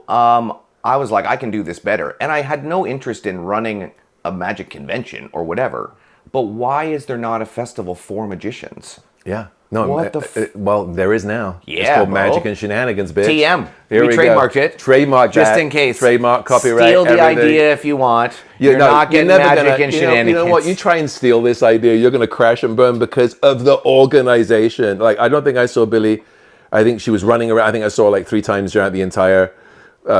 I was like, I can do this better. And I had no interest in running a magic convention or whatever. But why is there not a festival for magicians? Yeah. No, What the well, there is now. It's Yeah, called bro. Magic and Shenanigans, bitch. TM. Here we we trademarked go. it. Trademark just that. in case. Trademark, copyright, Steal the everything. idea if you want. You You're know, not getting never magic gonna, and you know, shenanigans. you know what? You try and steal this idea, you're going to crash and burn because of the organization. Like, I don't think I saw Billy. I think she was running around. I think I saw her like 3 times throughout the entire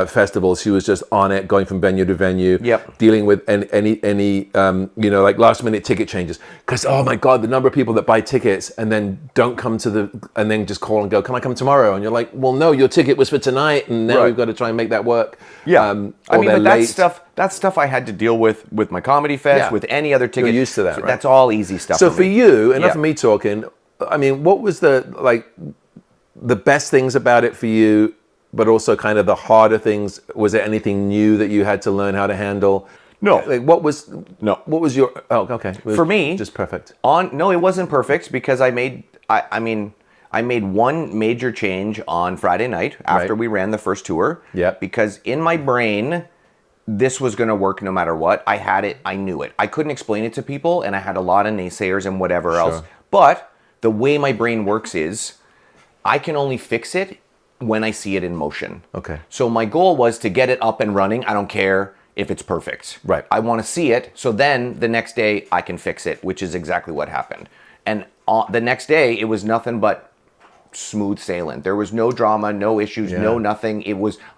festivals. She was just on it, going from venue to venue, Yep. dealing with any like last minute ticket changes. Because oh my God, the number of people that buy tickets and then don't come and then just call and go, can I come tomorrow? And you're like, well, no, your ticket was for tonight, and now Right. we've got to try and make that work. Yeah, or I mean, they're but late. that's stuff I had to deal with my comedy fest, Yeah. with any other ticket. You're used to that, So right? That's all easy stuff. So for me. you, enough Yeah. of me talking. I mean, what was the best things about it for you, but also kind of the harder things? Was there anything new that you had to learn how to handle? No. Like, what was your? Oh, okay. It was For me, just perfect. No, it wasn't perfect because I made one major change on Friday night after Right. we ran the first tour. Yeah. Because in my brain, this was going to work no matter what. I had it. I knew it. I couldn't explain it to people, and I had a lot of naysayers and whatever else. But the way my brain works is, I can only fix it when I see it in motion. Okay. So my goal was to get it up and running. I don't care if it's perfect. Right. I want to see it, so then the next day I can fix it, which is exactly what happened. And the next day, it was nothing but smooth sailing. There was no drama, no issues, no nothing.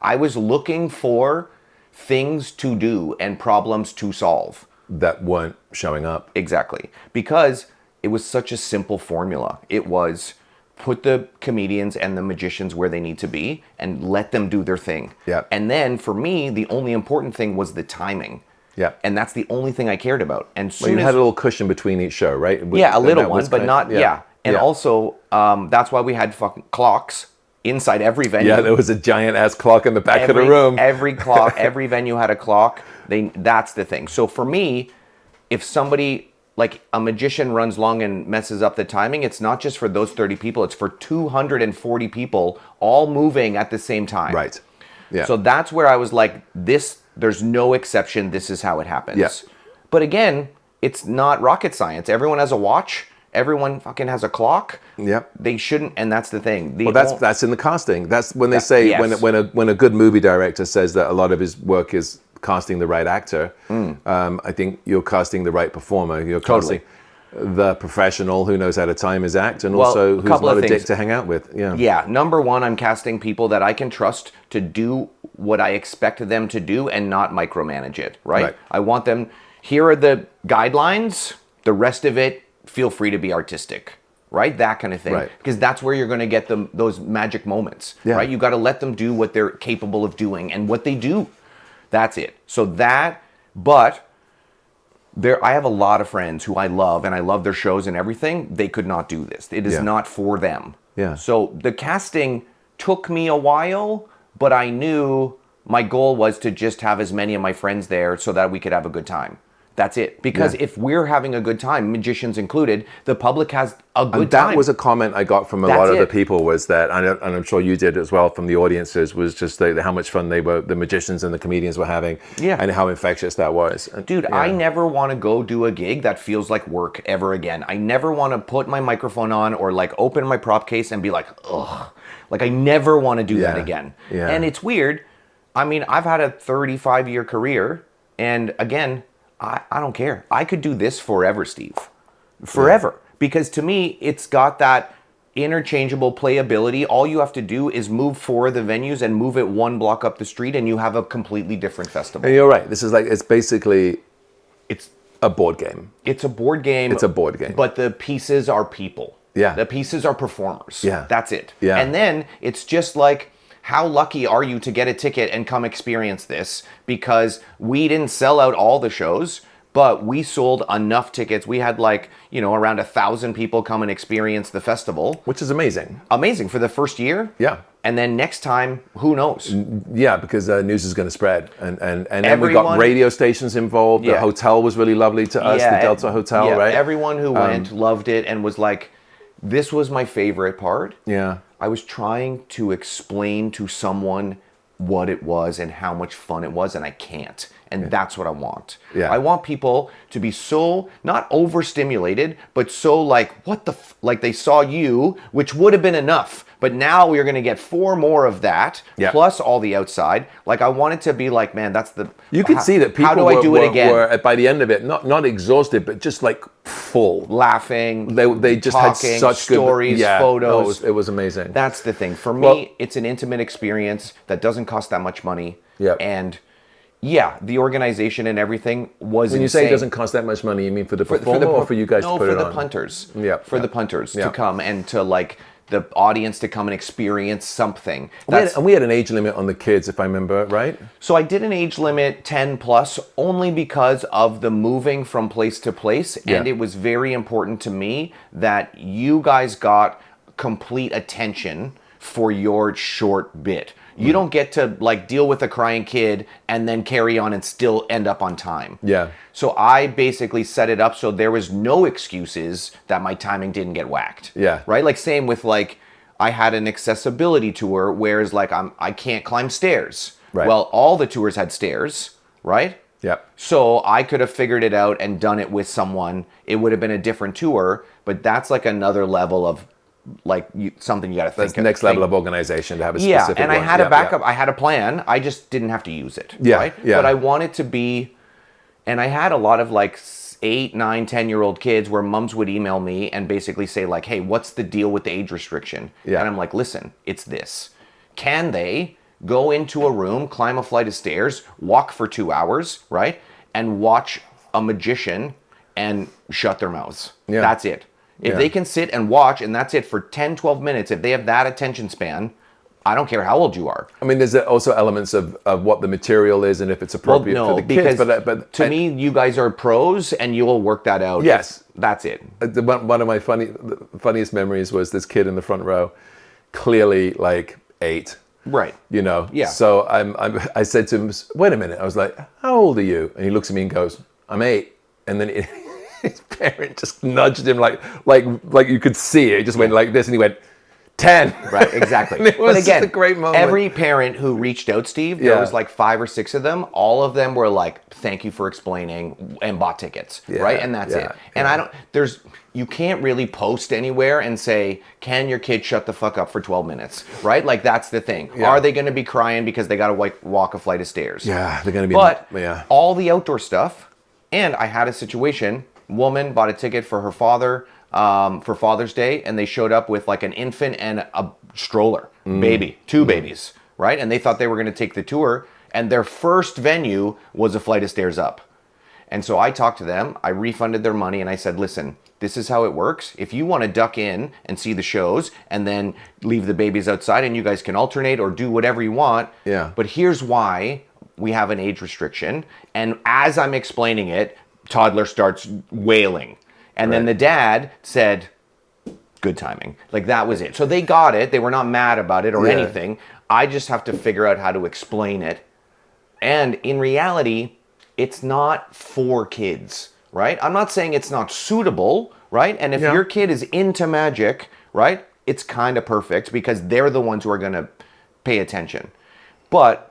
I was looking for things to do and problems to solve. That weren't showing up. Exactly. Because it was such a simple formula. It was put the comedians and the magicians where they need to be and let them do their thing. Yeah. And then for me, the only important thing was the timing. Yeah. And that's the only thing I cared about. And Well, soon you as had a little cushion between each show, right? yeah, a And little that one, was but kind not of- yeah. And also, that's why we had fucking clocks inside every venue. Yeah, there was a giant ass clock in the back of the room. Every clock, every venue had a clock. That's the thing. So for me, if somebody like a magician runs long and messes up the timing, it's not just for those 30 people, it's for 240 people all moving at the same time. Right. Yeah. So that's where I was like, there's no exception. This is how it happens. Yeah. But again, it's not rocket science. Everyone has a watch. Everyone fucking has a clock. Yep. They shouldn't, and that's the thing. Well, that's in the casting. That's when they say yes. when a good movie director says that a lot of his work is casting the right actor. I think you're casting the right performer. You're casting the professional who knows how to time his act, and also who's not a dick to hang out with. Yeah. Yeah. Number one, I'm casting people that I can trust to do what I expect them to do and not micromanage it. Right. I want them. Here are the guidelines. The rest of it, feel free to be artistic. Right? That kind of thing. Right. Because that's where you're going to get those magic moments. Yeah. Right? You got to let them do what they're capable of doing and what they do. That's it. So but I have a lot of friends who I love and I love their shows and everything. They could not do this. It is not for them. Yeah. So the casting took me a while, but I knew my goal was to just have as many of my friends there so that we could have a good time. That's it. Because if we're having a good time, magicians included, the public has a good time. That was a comment I got from a lot of the people was that, and I'm sure you did as well from the audiences, was just how much fun the magicians and the comedians were having, and how infectious that was. Dude, I never want to go do a gig that feels like work ever again. I never want to put my microphone on or like open my prop case and be like, ugh. Like I never want to do that again. Yeah. And it's weird. I mean, I've had a 35-year career, and again, I don't care. I could do this forever, Steve. Forever. Because to me, it's got that interchangeable playability. All you have to do is move 4 of the venues and move it 1 block up the street, and you have a completely different festival. And you're right. This is it's basically a board game. It's a board game. It's a board game. But the pieces are people. Yeah. The pieces are performers. Yeah. That's it. Yeah. And then it's just like, how lucky are you to get a ticket and come experience this? Because we didn't sell out all the shows, but we sold enough tickets. We had around 1,000 people come and experience the festival. Which is amazing. Amazing for the first year. Yeah. And then next time, who knows? Yeah, because news is going to spread. And then we got radio stations involved. The hotel was really lovely to us, the Delta Hotel, right? Everyone who went loved it and was like, this was my favorite part. Yeah. I was trying to explain to someone what it was and how much fun it was, and I can't. And that's what I want. Yeah. I want people to be so, not overstimulated, but so like, what the like they saw you, which would have been enough, But now we're going to get 4 more of that, Yeah. plus all the outside. Like, I want it to be like, man, that's the... You could see that people how do I do it again? were, by the end of it, not exhausted, but just like full. Laughing, They just talking, had such stories, good, photos. It was amazing. That's the thing. For me, Well- it's an intimate experience that doesn't cost that much money. Yeah. And yeah, the organization and everything was When you insane. say it doesn't cost that much money, you mean for the performer or for you guys to put it on? No, for the punters. Yeah, For the punters yeah. to come and to like the audience to come and experience something. We had an age limit on the kids, if I remember right. So I did an age limit 10 plus only because of the moving from place to place. And Yeah. it was very important to me that you guys got complete attention for your short bit. You don't get to like deal with a crying kid and then carry on and still end up on time. Yeah. So I basically set it up so there was no excuses that my timing didn't get whacked. Yeah. Right? Like same with like I had an accessibility tour whereas like I can't climb stairs. Right. Well, all the tours had stairs, right? Yeah. So I could have figured it out and done it with someone. It would have been a different tour, but that's like another level of like something you got to think That's the next level of organization to have a specific and I one. had Yeah, a backup. yeah. I had a plan. I just didn't have to use it. Yeah, Right? yeah. But I wanted to be, and I had a lot of like 8, 9, 10-year-old kids where mums would email me and basically say like, hey, what's the deal with the age restriction? Yeah. And I'm like, listen, it's this. Can they go into a room, climb a flight of stairs, walk for 2 hours, right? And watch a magician and shut their mouths. Yeah. That's it. If Yeah. they can sit and watch and that's it for 10, 12 minutes, if they have that attention span, I don't care how old you are. I mean, there's also elements of what the material is and if it's appropriate for the kids. But to me, you guys are pros and you will work that out. Yes. That's it. One of my funniest memories was this kid in the front row, clearly like 8. Right. You know. Yeah. So I said to him, "Wait a minute." I was like, "How old are you?" And he looks at me and goes, "I'm 8." And then his parent just nudged him like you could see it. He just went like this, and he went 10. Right, exactly. And it was but again, just a great moment. every parent who reached out, Steve, there Yeah. was like 5 or 6 of them. All of them were like, "Thank you for explaining," and bought tickets. Yeah, right, and that's yeah, it. And you can't really post anywhere and say, "Can your kid shut the fuck up for 12 minutes?" Right, like that's the thing. Yeah. Are they going to be crying because they got to walk a flight of stairs? Yeah, they're going to be. But yeah. all the outdoor stuff, and I had a situation. Woman bought a ticket for her father for Father's Day, and they showed up with like an infant and a stroller, baby, 2 babies, right? And they thought they were going to take the tour, and their first venue was a flight of stairs up. And so I talked to them, I refunded their money, and I said, listen, this is how it works. If you want to duck in and see the shows and then leave the babies outside and you guys can alternate or do whatever you want. Yeah. But here's why we have an age restriction. And as I'm explaining it, toddler starts wailing. And then the dad said, good timing. Like that was it. So they got it. They were not mad about it or Yeah. anything. I just have to figure out how to explain it. And in reality, it's not for kids, right? I'm not saying it's not suitable, right? And if Yeah. your kid is into magic, right, it's kind of perfect because they're the ones who are going to pay attention. But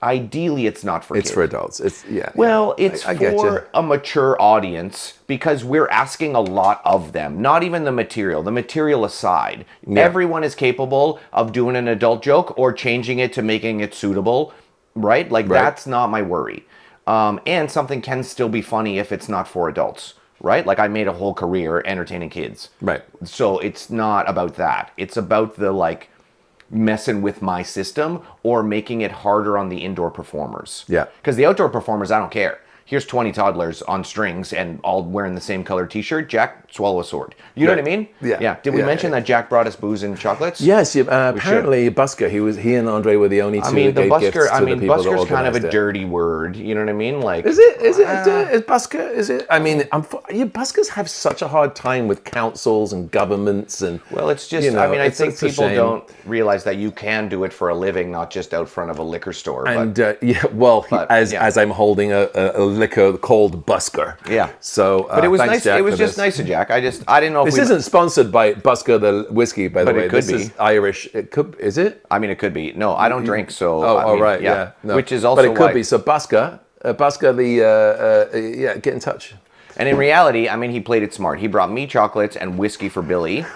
ideally, it's not for kids. It's for adults. It's yeah. Well, it's I get you. for a mature audience because we're asking a lot of them. Not even the material. The material aside, everyone is capable of doing an adult joke or changing it to making it suitable, right? Like that's not my worry. And something can still be funny if it's not for adults, right? Like I made a whole career entertaining kids. Right. So it's not about that. It's about the like messing with my system or making it harder on the indoor performers. Yeah. Because the outdoor performers, I don't care. Here's 20 toddlers on strings and all wearing the same colored t-shirt. Jack, swallow a sword. You know what I mean? Yeah. Yeah. Did we Yeah, mention that Jack brought us booze and chocolates? Yes, apparently Busker. He and Andre were the only two. I mean, that gave gifts to the people that busker's kind of a organised it. dirty word. You know what I mean? Like, Is it? Is Busker? Is it? I mean, Buskers have such a hard time with councils and governments and. well, it's just. you know, I mean, I it's think a people shame. don't realize that you can do it for a living, not just out front of a liquor store. And but, as I'm holding a liquor called Busker. yeah. So, but it was thanks, nice. Jack, It was for just this. nice of Jack. I didn't know if This we. isn't sponsored by Busker the whiskey, by the But way. it could This be. is Irish. It could. Is it? I mean, it could be. No, I don't drink, so. Oh, I mean, right. Yeah. No. Which is also But it could why. be. So Busker, get in touch. And in reality, I mean, he played it smart. He brought me chocolates and whiskey for Billy,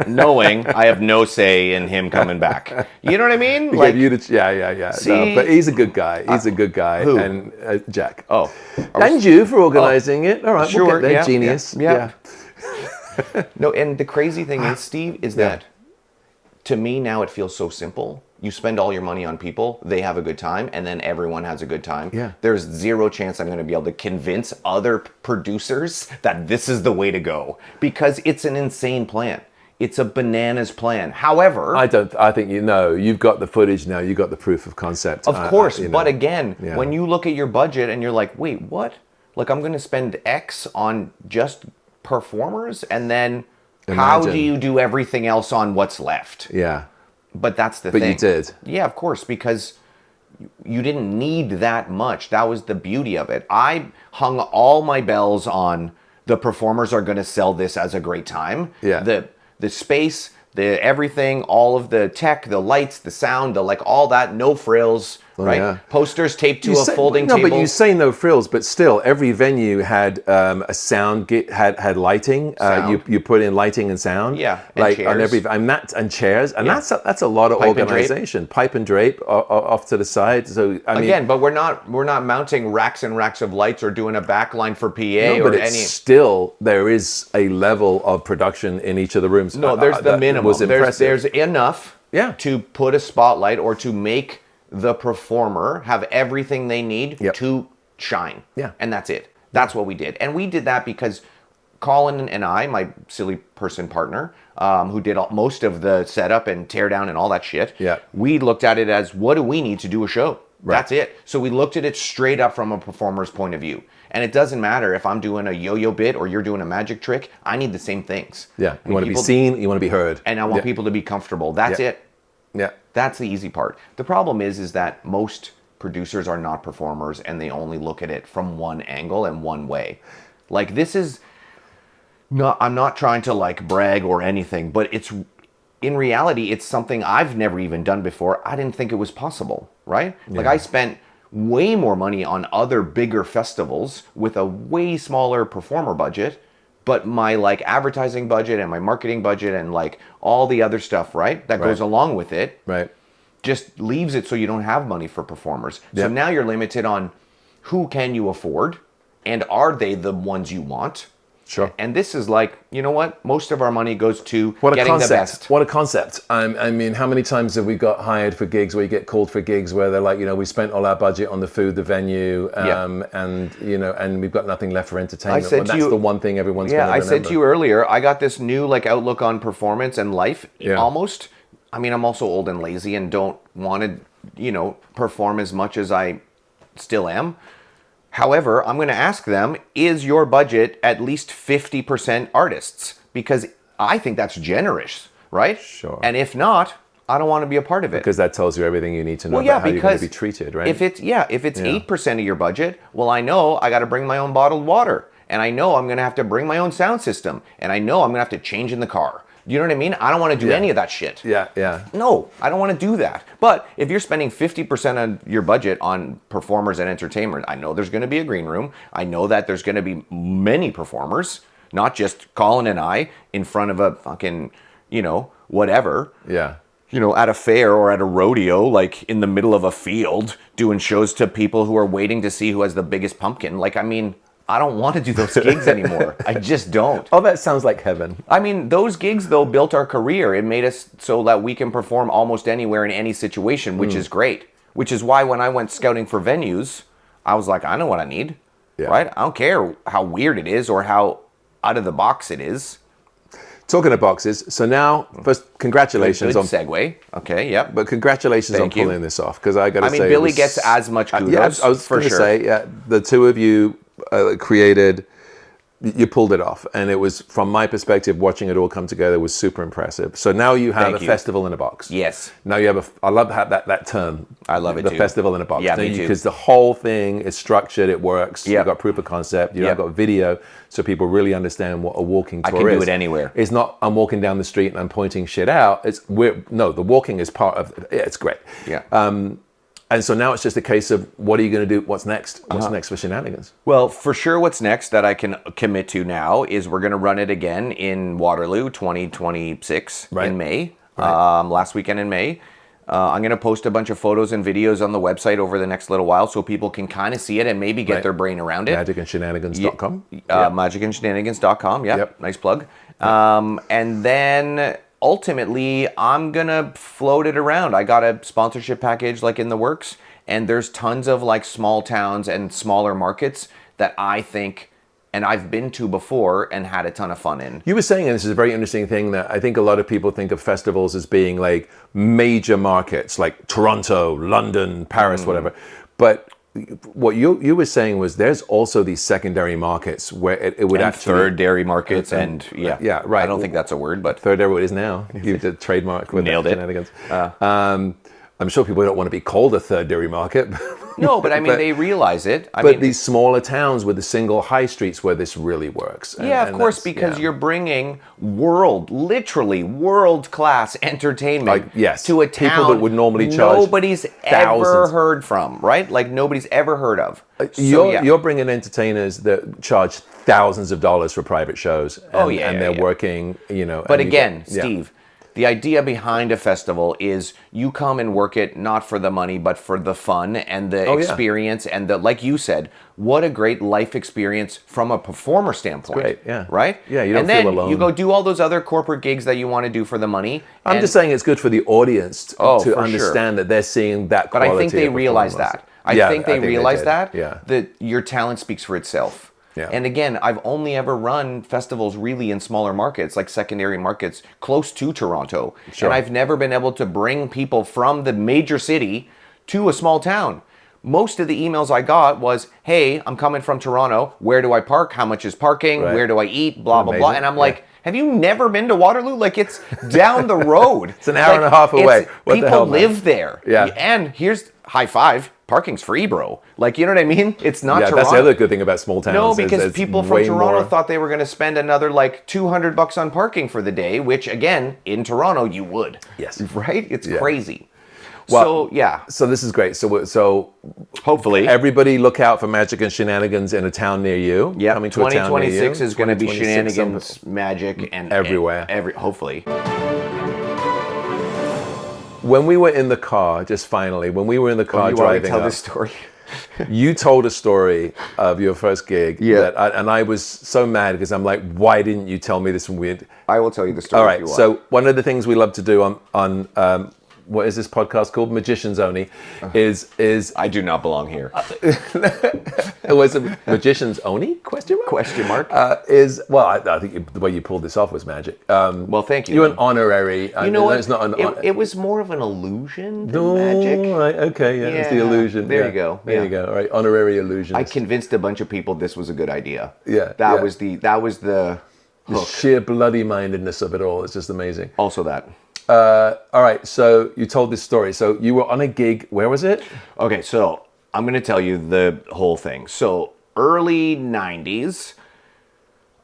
knowing I have no say in him coming back. You know what I mean? Like, yeah. See? No, but he's a good guy. He's a good guy. Who? And Jack. Oh. And you for organising it. All right, Sure, we'll get there. yeah, Genius. yeah. No, and the crazy thing is, Steve, is that to me now it feels so simple. You spend all your money on people, they have a good time, and then everyone has a good time. Yeah. There's zero chance I'm going to be able to convince other producers that this is the way to go, because it's an insane plan. It's a bananas plan. However, I think you've got the footage now. You've got the proof of concept. of course, you know. but again, Yeah. when you look at your budget and you're like, wait, what? Like, I'm going to spend X on just performers, and then how do you do everything else on what's left? Yeah. But that's the But thing. you did. Yeah, of course, because you didn't need that much. That was the beauty of it. I hung all my bells on the performers are going to sell this as a great time. Yeah. The space, the everything, all of the tech, the lights, the sound, the like, all that, no frills, right? yeah. Posters taped to a folding no, table. but you say no frills, but still, every venue had a sound, had lighting. Sound. You put in lighting and sound. Yeah, and like chairs. on every and chairs, and Yeah. that's a lot of Pipe and drape. organization. Pipe and drape off to the side. So I mean, Again, but we're not mounting racks and racks of lights or doing a back line for PA no, or but it's any. still there is a level of production in each of the rooms. No, there's the that minimum. Was impressive. There's enough Yeah. to put a spotlight or to make the performer have everything they need Yep. to shine. Yeah. And that's it. That's what we did. And we did that because Colin and I, my silly person partner, who did most of the setup and tear down and all that shit, Yeah. we looked at it as, what do we need to do a show? Right. That's it. So we looked at it straight up from a performer's point of view. And it doesn't matter if I'm doing a yo-yo bit or you're doing a magic trick. I need the same things. Yeah, I you want to be people- seen, you want to be heard, and I want Yeah. people to be comfortable. That's Yeah. it. Yeah. That's the easy part. The problem is that most producers are not performers and they only look at it from one angle and one way. Like, this is not, I'm not trying to like brag or anything, but it's, in reality, it's something I've never even done before. I didn't think it was possible, right? Like, I spent way more money on other bigger festivals with a way smaller performer budget, but my like advertising budget and my marketing budget and like all the other stuff, right, that goes along with it, Right. just leaves it so you don't have money for performers. So Yep. now you're limited on who can you afford and are they the ones you want? Sure. And this is like, you know what? Most of our money goes to What a getting concept! the best. What a concept! I mean, how many times have we got hired for gigs where you get called for gigs where they're like, we spent all our budget on the food, the venue, and and we've got nothing left for entertainment. I said Well, to that's you- the one thing everyone's Yeah, going to I remember. said to you earlier, I got this new like outlook on performance and life. Yeah. Almost. I mean, I'm also old and lazy and don't want to, perform as much as I still am. However, I'm going to ask them, is your budget at least 50% artists? Because I think that's generous, right? Sure. And if not, I don't want to be a part of it. because that tells you everything you need to know Well, yeah, about how you're going to because be treated, right? If it's 8% of your budget, well, I know I got to bring my own bottled water, and I know I'm going to have to bring my own sound system, and I know I'm going to have to change in the car. You know what I mean? I don't want to do any of that shit. yeah. No, I don't want to do that. But if you're spending 50% of your budget on performers and entertainment, I know there's going to be a green room. I know that there's going to be many performers, not just Colin and I in front of a fucking, whatever. Yeah. At a fair or at a rodeo, like in the middle of a field, doing shows to people who are waiting to see who has the biggest pumpkin. Like, I mean, I don't want to do those gigs anymore. I just don't. Oh, that sounds like heaven. I mean, those gigs, though, built our career. It made us so that we can perform almost anywhere in any situation, which is great. Which is why when I went scouting for venues, I was like, I know what I need, right? I don't care how weird it is or how out of the box it is. Talking of boxes, so now, first, congratulations Good on segue. Okay, yep. But congratulations Thank on you. pulling this off, because I got to say, I mean, Billy gets as much kudos, yeah, I was for going to sure. say, the two of you created. You pulled it off, and it was, from my perspective, watching it all come together was super impressive. So now you have Thank a you. festival in a box. Yes. Now you have I love that term. I love it the too. festival in a box. Yeah, me too. Because the whole thing is structured, it works. Yeah. You've got proof of concept. You've Yeah. got video, so people really understand what a walking tour I can is. do it anywhere. It's not I'm walking down the street and I'm pointing shit out. The walking is part of. Yeah, it's great. Yeah. And so now it's just a case of what are you going to do? What's next? What's next for Shenanigans? Well, for sure, what's next that I can commit to now is we're going to run it again in Waterloo 2026 in May, last weekend in May. I'm going to post a bunch of photos and videos on the website over the next little while so people can kind of see it and maybe get their brain around it. MagicandShenanigans.com. MagicandShenanigans.com, nice plug. And then ultimately, I'm going to float it around. I got a sponsorship package like in the works, and there's tons of like small towns and smaller markets that I think and I've been to before and had a ton of fun in. You were saying, and this is a very interesting thing, that I think a lot of people think of festivals as being like major markets, like Toronto, London, Paris, whatever. But what you were saying was there's also these secondary markets where it would and actually... third-dairy markets and yeah, right. I don't think that's a word, but... Third-dairy is now. You did trademark with Nailed it. Shenanigans. I'm sure people don't want to be called a third dairy market. No, but I mean, they realize it. I but mean, these smaller towns with the single high streets where this really works. Yeah, of course, because you're bringing literally world-class entertainment to a town people that would normally charge nobody's ever heard from, right? Like nobody's ever heard of. You're bringing entertainers that charge thousands of dollars for private shows. And, and they're working, you know. But again, Steve, the idea behind a festival is you come and work it not for the money, but for the fun and the experience and the, like you said, what a great life experience from a performer standpoint. It's great, yeah. Right? Yeah, you don't feel alone. And then you go do all those other corporate gigs that you want to do for the money. I'm just saying it's good for the audience to understand that they're seeing that quality. But I think they realize that. I think they realize that your talent speaks for itself. Yeah. And again, I've only ever run festivals really in smaller markets, like secondary markets close to Toronto. Sure. And I've never been able to bring people from the major city to a small town. Most of the emails I got was, hey, I'm coming from Toronto. Where do I park? How much is parking? Where do I eat? Blah, blah, blah. And I'm like, have you never been to Waterloo? Like, it's down the road. It's an hour and a half away. What people the hell, live there. Yeah. And here's high five. Parking's free, bro. Like, you know what I mean? It's not Toronto. That's the other good thing about small towns. No, because people from Toronto thought they were going to spend another like $200 on parking for the day, which again, in Toronto, you would. Yes. Right? It's crazy. Well, so, So this is great. So hopefully everybody look out for Magic and Shenanigans in a town near you. Yeah, coming to a town near you. 2026 is going to be Shenanigans, Magic, and everywhere. Hopefully. When we were in the car, just finally, when we were in the car driving tell up, this story. you told a story of your first gig. Yeah. And I was so mad because I'm like, why didn't you tell me this when we... I will tell you the story. All right. If you want. So one of the things we love to do on what is this podcast called? Magicians Only, is I do not belong here. it was a Magicians Only? Question mark. I think the way you pulled this off was magic. Well, thank you. You're an honorary. You know what? It's not it was more of an illusion than magic. Right. Okay. Yeah. It's the illusion. There you go. There you go. All right. Honorary illusions. I convinced a bunch of people this was a good idea. Yeah. That was the the hook. sheer bloody mindedness of it all. It's just amazing. Also that. All right, so you told this story. So you were on a gig. Where was it? Okay, so I'm going to tell you the whole thing. So early 90s,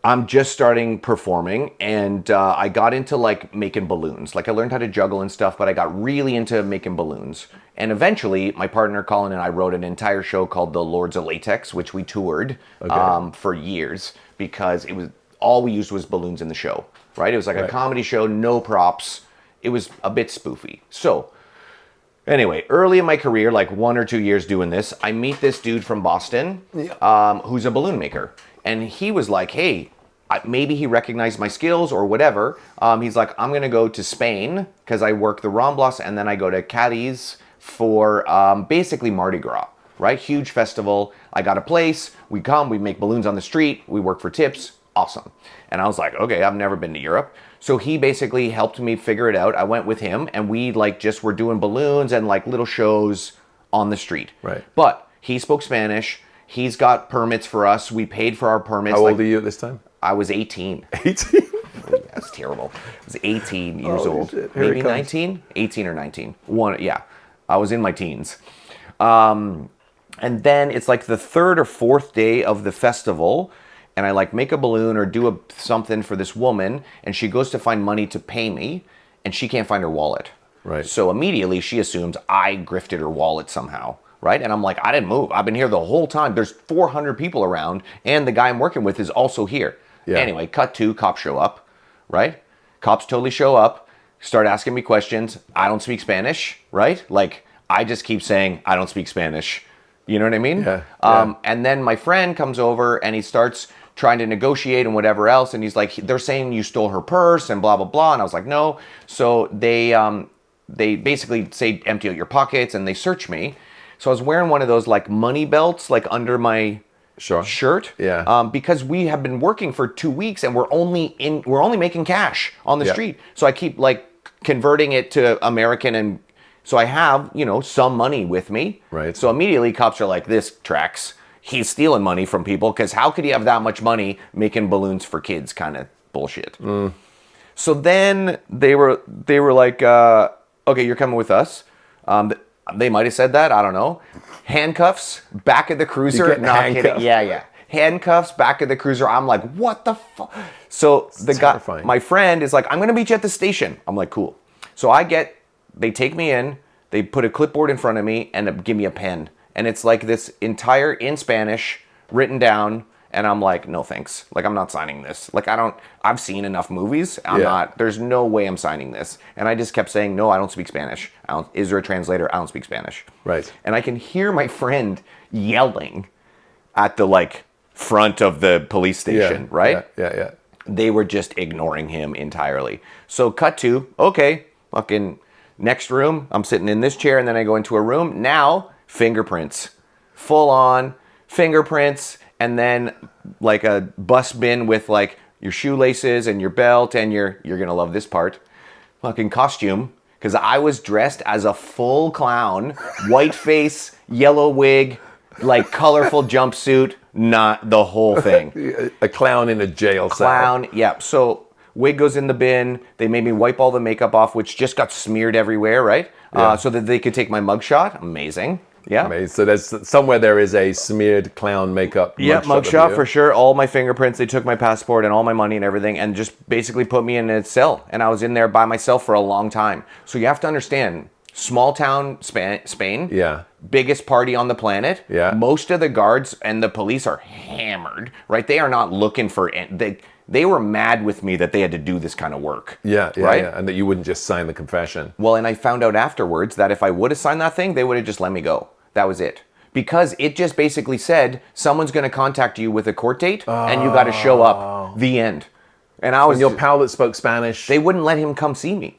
I'm just starting performing, and I got into like making balloons. Like I learned how to juggle and stuff, but I got really into making balloons. And eventually, my partner Colin and I wrote an entire show called The Lords of Latex, which we toured for years because it was all we used was balloons in the show. Right? It was like a comedy show, no props. It was a bit spoofy. So anyway, early in my career, like 1 or 2 years doing this, I meet this dude from Boston who's a balloon maker. And he was like, hey, maybe he recognized my skills or whatever. He's like, I'm going to go to Spain because I work the Ramblas and then I go to Cadiz for basically Mardi Gras, right? Huge festival. I got a place. We come, we make balloons on the street. We work for tips. Awesome. And I was like, okay, I've never been to Europe. So he basically helped me figure it out. I went with him and we like just were doing balloons and like little shows on the street. Right. But he spoke Spanish. He's got permits for us. We paid for our permits. How old are you at this time? I was 18. 18? That's terrible. I was 18 years old. Shit. Maybe 19? 18 or 19. I was in my teens. And then it's like the third or fourth day of the festival, and I like make a balloon or do something for this woman, and she goes to find money to pay me, and she can't find her wallet. Right. So immediately she assumes I grifted her wallet somehow. Right. And I'm like, I didn't move. I've been here the whole time. There's 400 people around. And the guy I'm working with is also here. Yeah. Anyway, cut to cops show up. Right. Cops totally show up. Start asking me questions. I don't speak Spanish. Right. Like, I just keep saying, I don't speak Spanish. You know what I mean? Yeah. And then my friend comes over and he starts trying to negotiate and whatever else. And he's like, they're saying you stole her purse and blah, blah, blah. And I was like, no. So they basically say, empty out your pockets, and they search me. So I was wearing one of those like money belts, like under my shirt. Yeah. Because we have been working for 2 weeks and we're only making cash on the street. So I keep like converting it to American, and so I have, some money with me. Right. So immediately cops are like, this tracks. He's stealing money from people, because how could he have that much money making balloons for kids? Kind of bullshit. So then they were like, okay, you're coming with us. They might have said that. I don't know. Handcuffs, back of the cruiser. Not handcuffed. Kidding. Yeah. Handcuffs, back of the cruiser. I'm like, what the fuck? So the guy, my friend is like, I'm going to meet you at the station. I'm like, cool. So they take me in, they put a clipboard in front of me and give me a pen. And it's like this entire in Spanish written down. And I'm like, no, thanks. Like, I'm not signing this. Like, I've seen enough movies. There's no way I'm signing this. And I just kept saying, no, I don't speak Spanish. Is there a translator? I don't speak Spanish. Right. And I can hear my friend yelling at the front of the police station, right? Yeah. They were just ignoring him entirely. So cut to, okay, fucking next room. I'm sitting in this chair, and then I go into a room. Now, fingerprints. Full on fingerprints. And then like a bus bin with like your shoelaces and your belt, and you're gonna love this part, fucking costume, because I was dressed as a full clown, white face, yellow wig, like colorful jumpsuit, not the whole thing. A clown in a jail cell. Clown, yeah. So wig goes in the bin. They made me wipe all the makeup off, which just got smeared everywhere, right? Yeah. So that they could take my mugshot. Amazing. Yeah. Amazing. So there's somewhere there is a smeared clown makeup. Yeah, mugshot for sure. All my fingerprints. They took my passport and all my money and everything, and just basically put me in a cell. And I was in there by myself for a long time. So you have to understand, small town Spain. Yeah. Biggest party on the planet. Yeah. Most of the guards and the police are hammered, right? They are not looking for They were mad with me that they had to do this kind of work. Yeah, right? yeah. And that you wouldn't just sign the confession. Well, and I found out afterwards that if I would have signed that thing, they would have just let me go. That was it. Because it just basically said, someone's going to contact you with a court date, and you got to show up. The end. And I was... And your pal that spoke Spanish... They wouldn't let him come see me.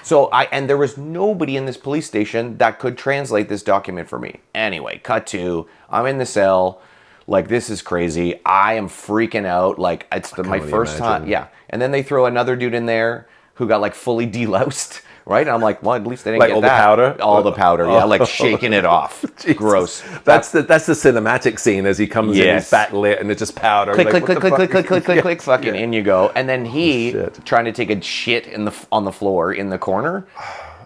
So and there was nobody in this police station that could translate this document for me. Anyway, cut to, I'm in the cell. Like, this is crazy. I am freaking out. Like, it's my first time. Yeah. And then they throw another dude in there who got like fully deloused. Right? And I'm like, well, at least they didn't like get all that. the powder? All the powder, yeah. Like shaking it off. Gross. That's the cinematic scene as he comes in, he's fat lit, and it's just powder. Click, like, click, fucking in you go. And then he trying to take a shit on the floor in the corner.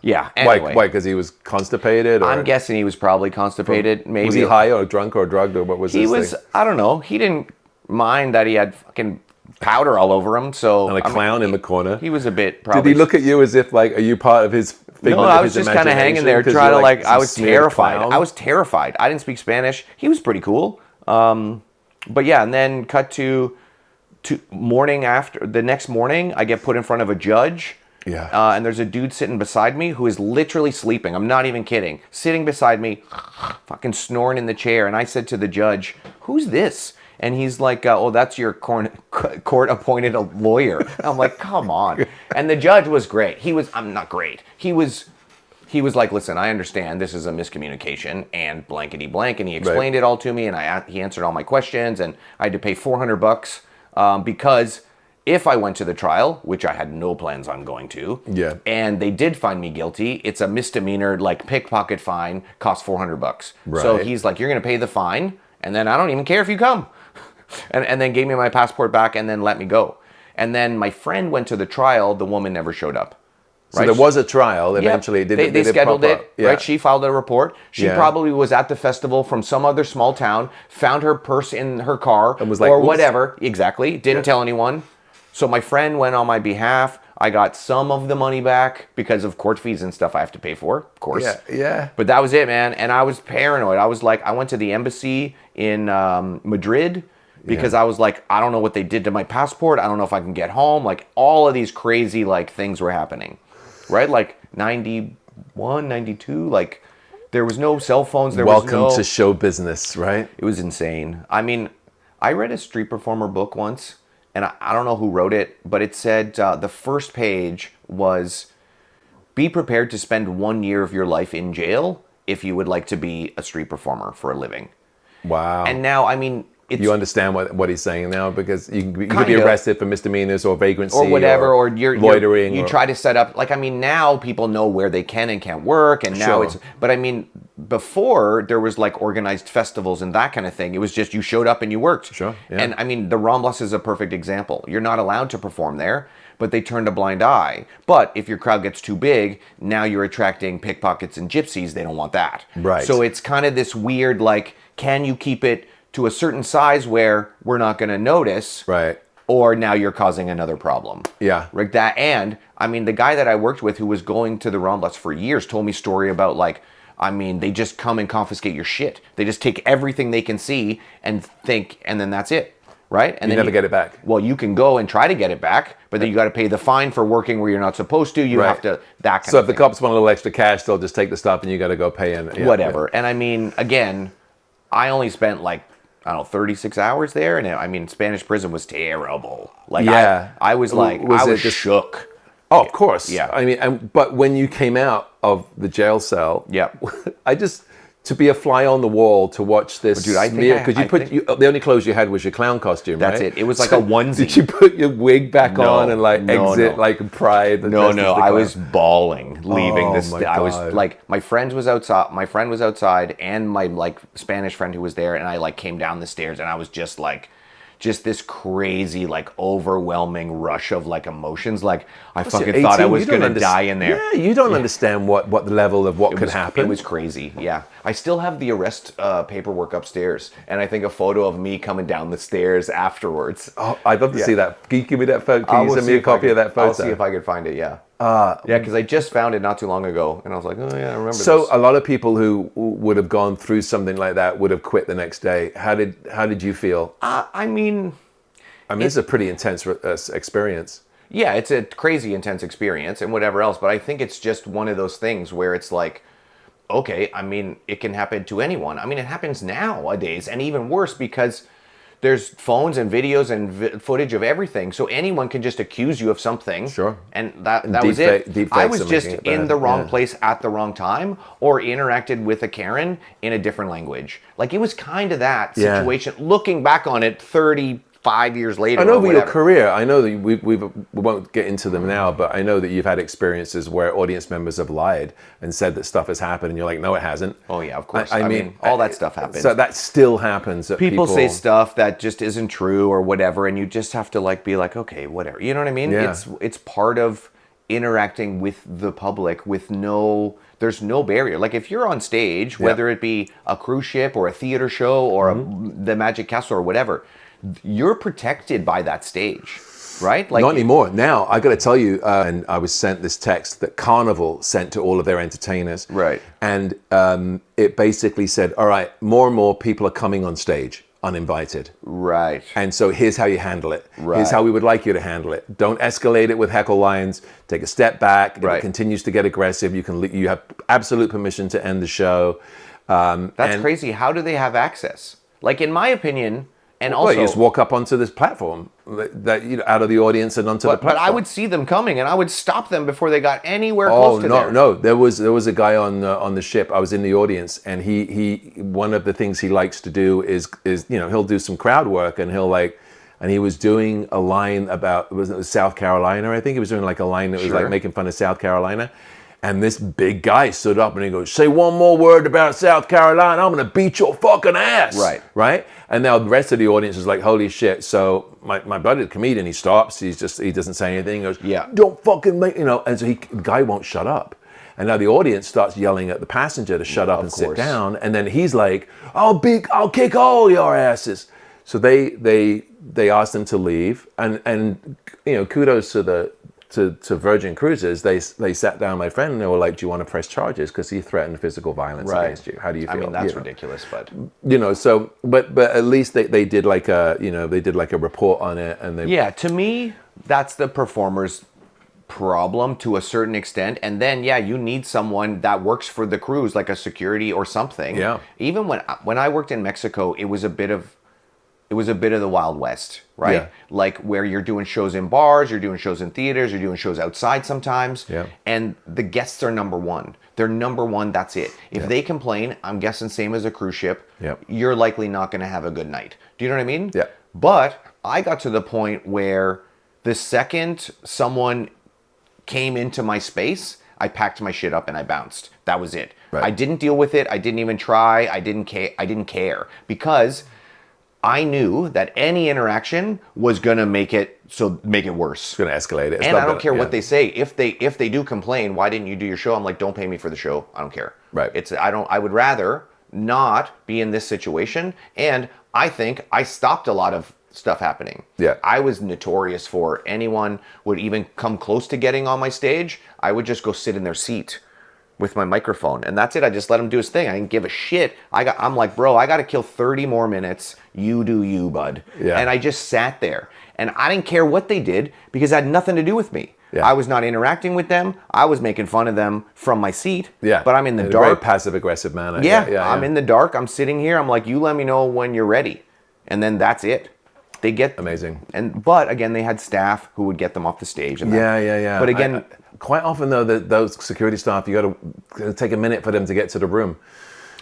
Yeah. Anyway. Why? Because he was constipated? Or? I'm guessing he was probably constipated. Maybe. Was he high or drunk or drugged, or what was he was? Thing? I don't know. He didn't mind that he had fucking powder all over him. So and a clown in the corner. He was a bit. Probably. Did he look at you as if like, are you part of his? No, I was just kind of hanging there, trying to like. I was terrified. Clown? I was terrified. I didn't speak Spanish. He was pretty cool. But yeah, and then cut to morning after. The next morning, I get put in front of a judge. Yeah. And there's a dude sitting beside me who is literally sleeping. I'm not even kidding. Sitting beside me, fucking snoring in the chair. And I said to the judge, "Who's this?" And he's like, "Oh, that's your court-appointed lawyer." I'm like, "Come on!" And the judge was great. I'm not great. He was like, "Listen, I understand this is a miscommunication and blankety blank." And he explained it all to me, and he answered all my questions, and I had to pay $400 because if I went to the trial, which I had no plans on going to, and they did find me guilty, it's a misdemeanor, like pickpocket fine, costs $400. Right. So he's like, "You're going to pay the fine, and then I don't even care if you come." And then gave me my passport back and then let me go. And then my friend went to the trial. The woman never showed up. Right? So there was a trial eventually. Yeah. They scheduled it. Yeah. Right? She filed a report. She probably was at the festival from some other small town, found her purse in her car, and was like, or whatever. Exactly. Didn't tell anyone. So my friend went on my behalf. I got some of the money back because of court fees and stuff I have to pay for, of course. Yeah. But that was it, man. And I was paranoid. I was like, I went to the embassy in Madrid because I was like, I don't know what they did to my passport. I don't know if I can get home. Like, all of these crazy, like, things were happening, right? Like, 91, 92, like, there was no cell phones. Welcome to show business, right? It was insane. I mean, I read a street performer book once, and I don't know who wrote it, but it said the first page was, be prepared to spend 1 year of your life in jail if you would like to be a street performer for a living. Wow. And now, I mean, it's... You understand what he's saying now, because you could be Kinda. arrested for misdemeanors or vagrancy or whatever, or you're loitering. You try to set up, like, I mean, now people know where they can and can't work, and now Sure. it's, but I mean, before there was like organized festivals and that kind of thing. It was just you showed up and you worked. Sure, yeah. And I mean, the Ramblas is a perfect example. You're not allowed to perform there, but they turned a blind eye. But if your crowd gets too big, now you're attracting pickpockets and gypsies. They don't want that. Right. So it's kind of this weird, like, can you keep it to a certain size where we're not going to notice? Right. Or now you're causing another problem. Yeah. Like that. And I mean, the guy that I worked with who was going to the Ramblas for years told me a story about, like, I mean, they just come and confiscate your shit. They just take everything they can see and think, and then that's it. Right? And You then never get it back. Well, you can go and try to get it back, but then you got to pay the fine for working where you're not supposed to. You Right. have to, that kind So of if the thing. cops want a little extra cash, they'll just take the stuff and you got to go pay in. Yeah, Whatever. And I mean, again, I only spent like, I don't know, 36 hours there. And I mean, Spanish prison was terrible. Like, Yeah. I was like, Was I it was just- shook. Oh, of course. Yeah. I mean, but when you came out of the jail cell, Yeah. I just, to be a fly on the wall to watch this Dude, I think smear, I- because I think- the only clothes you had was your clown costume, That's right? it. It was like a onesie. Did you put your wig back No, on and like no, exit no. like Pride? No, dressed no, as the I clown? was bawling leaving Oh, this. my I was God. like, my friend was outside, and my like Spanish friend who was there, and I like came down the stairs, and I was just like, just this crazy, like, overwhelming rush of like emotions. Like, I What's it, fucking thought I 18? was You don't gonna die in there. Yeah, you don't understand what the level of what could was, happen. It was crazy. Yeah, I still have the arrest paperwork upstairs, and I think a photo of me coming down the stairs afterwards. Oh, I'd love to Yeah. see that. Can you give me that photo? I Can you will send see me a if I copy can- of that photo? I'll see if I can find it. Yeah. Yeah, because I just found it not too long ago, and I was like, oh yeah, I remember So this. a lot of people who would have gone through something like that would have quit the next day. How did you feel? I mean, This is a pretty intense experience. yeah, it's a crazy intense experience and whatever else, but I think it's just one of those things where it's like, okay, I mean, it can happen to anyone. I mean, it happens nowadays, and even worse because there's phones and videos and footage of everything, so anyone can just accuse you of something. Sure. And that And was it. deep I fakes was are just making it in bad, the wrong yeah. place at the wrong time, or interacted with a Karen in a different language. Like, it was kind of that Yeah. situation. Looking back on it 35 years later. I know or with your whatever. career, I know that we won't get into them now, but I know that you've had experiences where audience members have lied and said that stuff has happened, and you're like, no, it hasn't. Oh yeah, of course. I mean, all that stuff happens. So that still happens. That people say stuff that just isn't true or whatever, and you just have to like be like, okay, whatever. You know what I mean? Yeah. It's part of interacting with the public with there's no barrier. Like, if you're on stage, whether it be a cruise ship or a theater show or the Magic Castle or whatever, you're protected by that stage, right? Like, Not anymore. Now, I got to tell you, and I was sent this text that Carnival sent to all of their entertainers. Right. And it basically said, all right, more and more people are coming on stage uninvited. Right. And so here's how you handle it. Right. Here's how we would like you to handle it. Don't escalate it with heckle lines. Take a step back. If Right. it continues to get aggressive, you have absolute permission to end the show. That's crazy. How do they have access? Like, in my opinion, and Well, also, you just walk up onto this platform, that out of the audience and onto the but platform. I would see them coming, and I would stop them before they got anywhere Oh close to no, there. no! There was a guy on the ship. I was in the audience, and he one of the things he likes to do is he'll do some crowd work, and he was doing a line about it was South Carolina. I think he was doing like a line that was Sure. like making fun of South Carolina. And this big guy stood up and he goes, "Say one more word about South Carolina, I'm gonna beat your fucking ass." Right. Right? And now the rest of the audience is like, holy shit. So my buddy, the comedian, he stops, he doesn't say anything, he goes, Yeah. "Don't fucking make," and so the guy won't shut up. And now the audience starts yelling at the passenger to shut up and sit course. down. And then he's like, I'll kick all your asses. So they asked him to leave. And kudos to the to Virgin Cruises, they sat down my friend and they were like, "Do you want to press charges because he threatened physical violence against you? How do you feel?" I mean, that's ridiculous, but So, but at least they did like a they did like a report on it, and they to me, that's the performer's problem to a certain extent. And then you need someone that works for the cruise, like a security or something. Yeah. Even when I worked in Mexico, it was a bit of the Wild West, right? Yeah. Like where you're doing shows in bars, you're doing shows in theaters, you're doing shows outside sometimes. Yeah. And the guests are number one. They're number one, that's it. If they complain, I'm guessing same as a cruise ship, you're likely not going to have a good night. Do you know what I mean? Yeah. But I got to the point where the second someone came into my space, I packed my shit up and I bounced. That was it. Right. I didn't deal with it. I didn't even try. I didn't care because I knew that any interaction was gonna make it worse. it's going to escalate it. And I don't care what they say. If they do complain, why didn't you do your show? I'm like, don't pay me for the show. I don't care. Right. I would rather not be in this situation. And I think I stopped a lot of stuff happening. Yeah. I was notorious for anyone would even come close to getting on my stage, I would just go sit in their seat with my microphone, and that's it. I just let him do his thing. I didn't give a shit. I'm like, bro, I got to kill 30 more minutes. You do you, bud. Yeah. And I just sat there, and I didn't care what they did because it had nothing to do with me. Yeah. I was not interacting with them. I was making fun of them from my seat. Yeah. But I'm in the a dark. very passive aggressive manner. I'm in the dark. I'm sitting here. I'm like, you let me know when you're ready, and then that's it. They get amazing. But again, they had staff who would get them off the stage. And Yeah. But again, quite often though, those security staff, you got to take a minute for them to get to the room.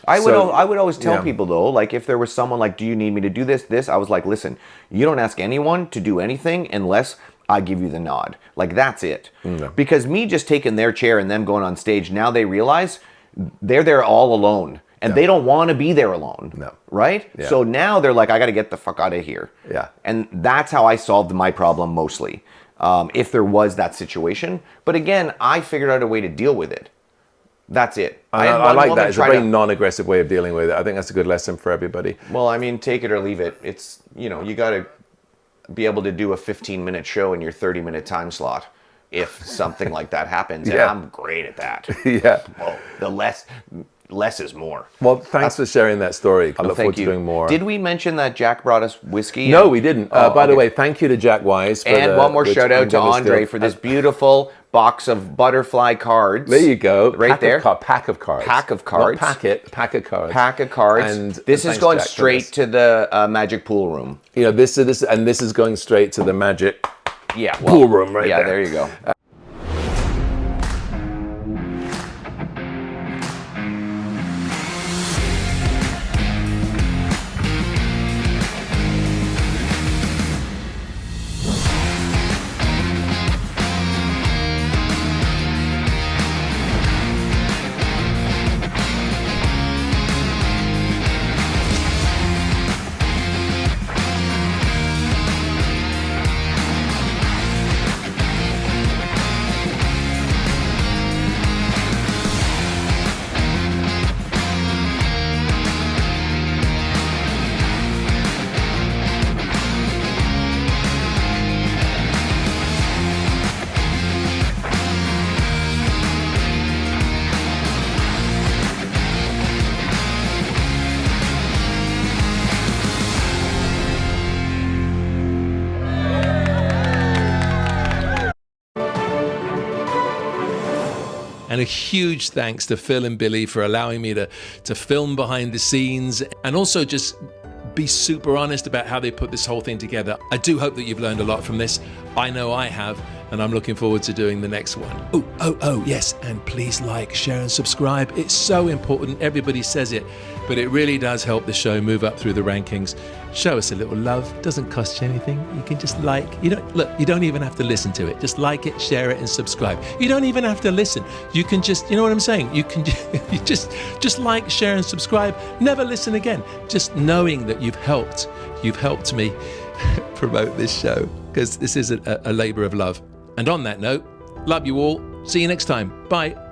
I would always tell people though, like if there was someone like, do you need me to do this? I was like, listen, you don't ask anyone to do anything unless I give you the nod. Like that's it. Because me just taking their chair and them going on stage, now they realize they're there all alone. And they don't want to be there alone. No. Right? Yeah. So now they're like, I got to get the fuck out of here. Yeah. And that's how I solved my problem mostly. If there was that situation. But again, I figured out a way to deal with it. That's it. I like that. It's a very non-aggressive way of dealing with it. I think that's a good lesson for everybody. Well, I mean, take it or leave it. It's, you got to be able to do a 15-minute show in your 30-minute time slot if something like that happens. And I'm great at that. Yeah. Well, the less is more. Well, thanks for sharing that story. I look forward to doing more. Did we mention that Jack brought us whiskey? No, we didn't. By the way, thank you to Jack Wise. And one more shout out to Andre for this beautiful box of butterfly cards. There you go. Right there. Pack of cards. Pack of cards. Not packet, pack of cards. Pack of cards. And this is thanks, going Jack, for straight this. to the Magic Pool Room. This is going straight to the Magic Pool Room right there. Yeah, there you go. And a huge thanks to Phil and Billy for allowing me to film behind the scenes and also just be super honest about how they put this whole thing together. I do hope that you've learned a lot from this. I know I have, and I'm looking forward to doing the next one. Oh, yes, and please like, share, and subscribe. It's so important. Everybody says it, but it really does help the show move up through the rankings. Show us a little love. Doesn't cost you anything. You can just like. You don't even have to listen to it. Just like it, share it, and subscribe. You don't even have to listen. You can just, you know what I'm saying? You can you just like, share, and subscribe. Never listen again. Just knowing that you've helped me promote this show, because this is a labor of love. And on that note, love you all. See you next time. Bye.